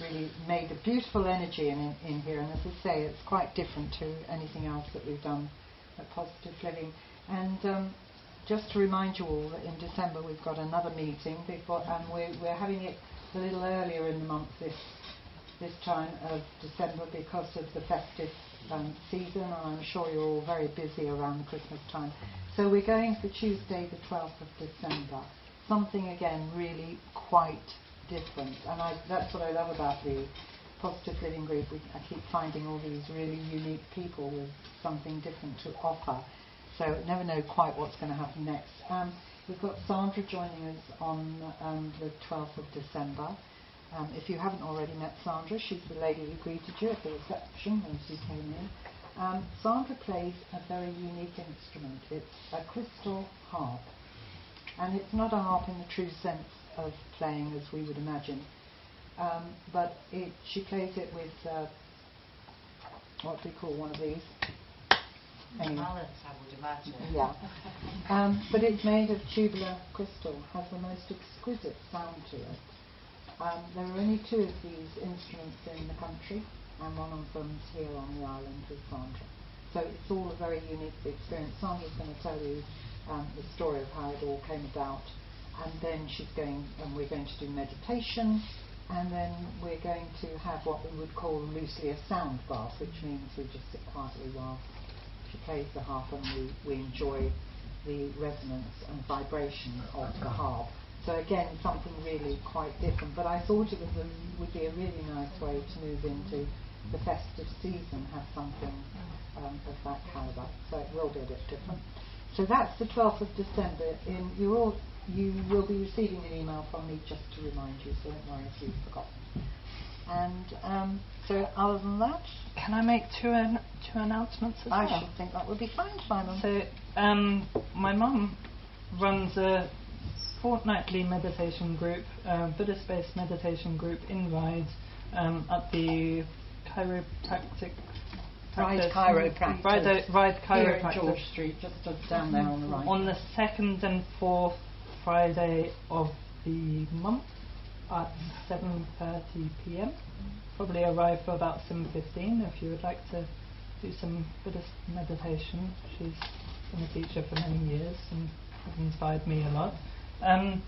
Really made a beautiful energy in here, and as I say, it's quite different to anything else that we've done at Positive Living. And just to remind you all that in December we've got another meeting before, and we're having it a little earlier in the month this time of December because of the festive season, and I'm sure you're all very busy around the Christmas time. So we're going for Tuesday the 12th of December. Something again really quite different, and that's what I love about the Positive Living Group. I keep finding all these really unique people with something different to offer, so never know quite what's going to happen next. We've got Sandra joining us on the 12th of December. If you haven't already met Sandra, she's the lady who greeted you at the reception as you came in. Sandra plays a very unique instrument. It's a crystal harp, and it's not a harp in the true sense of playing as we would imagine, but she plays it with what do we call one of these? Anyway. Balance, I would imagine. Yeah. But it's made of tubular crystal, has the most exquisite sound to it. There are only 2 of these instruments in the country, and one of them's here on the island with Sandra. So it's all a very unique experience. Sandra's going to tell you the story of how it all came about, and then we're going to do meditation, and then we're going to have what we would call loosely a sound bath, which means we just sit quietly while she plays the harp, and we enjoy the resonance and vibration of the harp. So again, something really quite different, but I thought it would be a really nice way to move into the festive season, have something of that calibre. So it will be a bit different. So that's the 12th of December. You will be receiving an email from me just to remind you, so don't worry if you've forgotten. And so other than that... Can I make two announcements as well? I should think that would be fine, Simon. So my mum runs a fortnightly meditation group, Buddhist-based meditation group in Wight, at the chiropractic... Ride Chiropractic. Ride Here at Chiropractic. George Street, just down there on the right. On the 2nd and 4th Friday of the month at 7:30 p.m. Probably arrive for about 7:15 if you would like to do some Buddhist meditation. She's been a teacher for many years and has inspired me a lot. And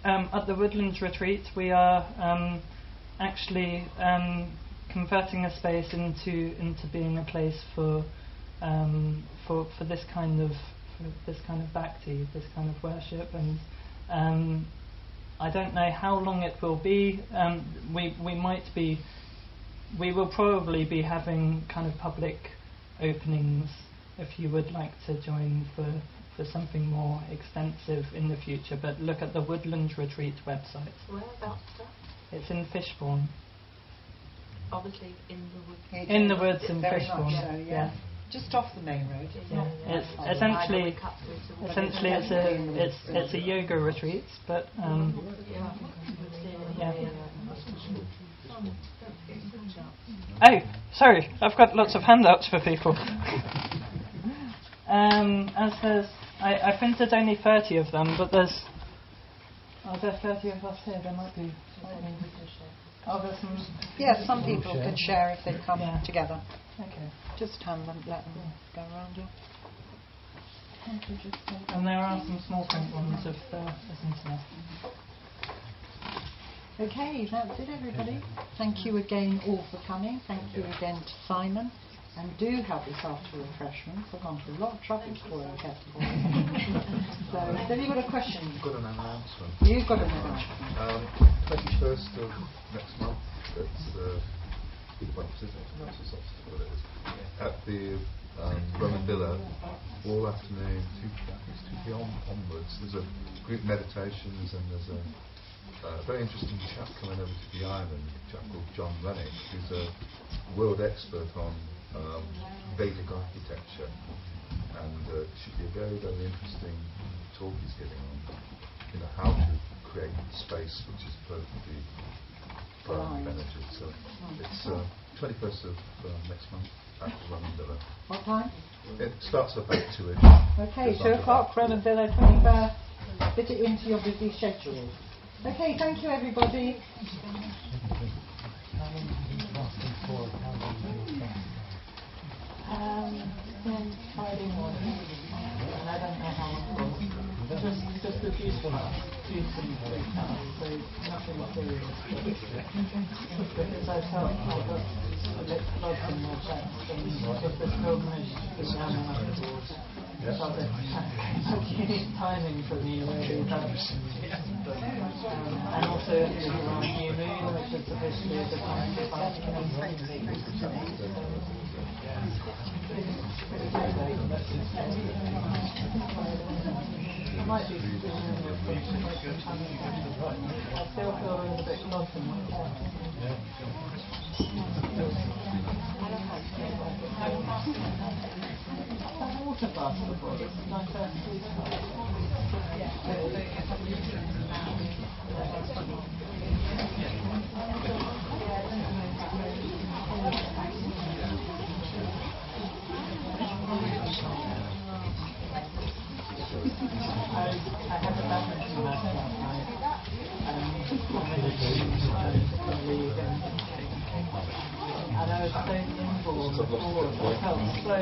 at the Woodlands Retreat, we are actually converting a space into being a place for this kind of bhakti, this kind of worship, and I don't know how long it will be. We will probably be having kind of public openings if you would like to join for something more extensive in the future. But look at the Woodlands Retreat website. Whereabouts? It's in Fishbourne. Obviously in the woods. In the woods in Very Fishbourne. much so, yeah. Just off the main road. It's essentially it's a yoga retreat, but yeah. Oh, sorry, I've got lots of handouts for people. As there's, I printed only 30 of them, but are there 30 of us here? There might be. Oh, there's some. Yeah, some people can share if they come together. Okay. Just hand them, let them go around you. And there are some small print ones if there's internet. Okay, that's it, everybody. Thank you again all for coming. Thank you again to Simon. And do help yourself to refreshments. I've gone through a lot of trouble before I get to So, have you got a question? I've got an announcement. You've got an announcement. 21st of next month, it's at the Roman Villa, all afternoon, 2 p.m. onwards. There's a group meditations and there's a very interesting chap coming over to the island, a chap called John Rennick, who's a world expert on Vedic architecture, and it should be a very, very interesting talk he's giving on how to create space which is perfectly aligned with energy. So it's 21st of next month at the Roman Villa. What time? It starts about 2ish. Okay, 2 o'clock, Roman Villa, 21st. Fit it into your busy schedule. Okay, thank you, everybody. Friday morning, and I don't know how long for. Just a few spots, so nothing serious. Because I felt I got a bit plugged in my chest with this pilgrimage to the Amazon board. So it's unique timing for me, really. And also it was around new moon, which is supposed to be a good time to fasting. I might be I still feel a little bit clogged in my head. I've water fast before. This is my first food fast. I had a badminton match last night, and I was so nimble before, I felt so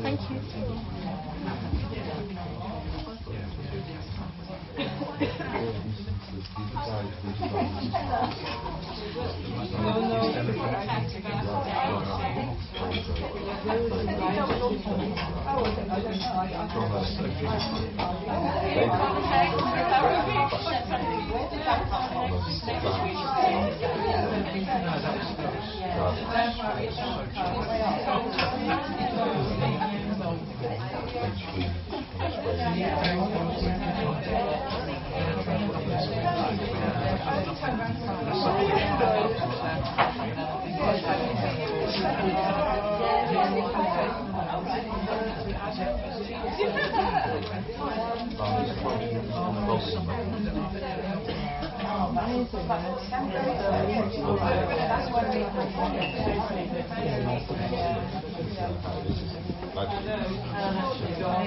Thank you.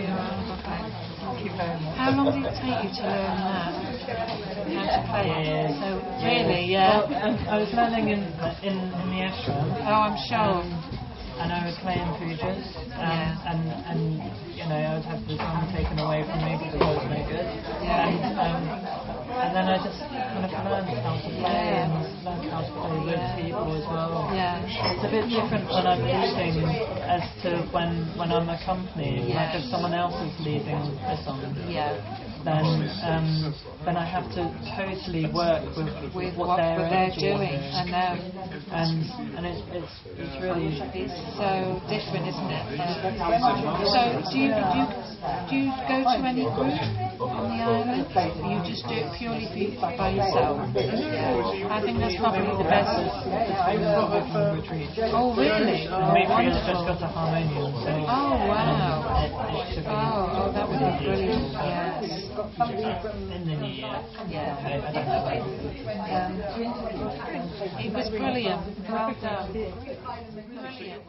Thank you very much. How long did it take you to learn that? How to play it? Years. So really, yeah. Well, I was learning in the ashram. Oh, I'm sure. And I would play in pujas, and you know, I would have the drum taken away from me because I was no good. Yeah. And then I just kind of learned how to play and learned how to play with people as well. Yeah. It's a bit different when I'm leading as to when I'm accompanying. Yeah. Like if someone else is leading a song. Yeah. Then I have to totally work with what they're energy doing. is. I know. And it's really So different, isn't it? So do you go to any group on the island? Or you just do it purely by yourself? Yeah. I think that's probably the best. retreat. Oh really? Oh, Maybe it's just wonderful. got a harmonium. So Oh wow. it should be Oh, that would be brilliant. Yes. in the new year. Yeah. I don't know. It was brilliant. Well done. Brilliant.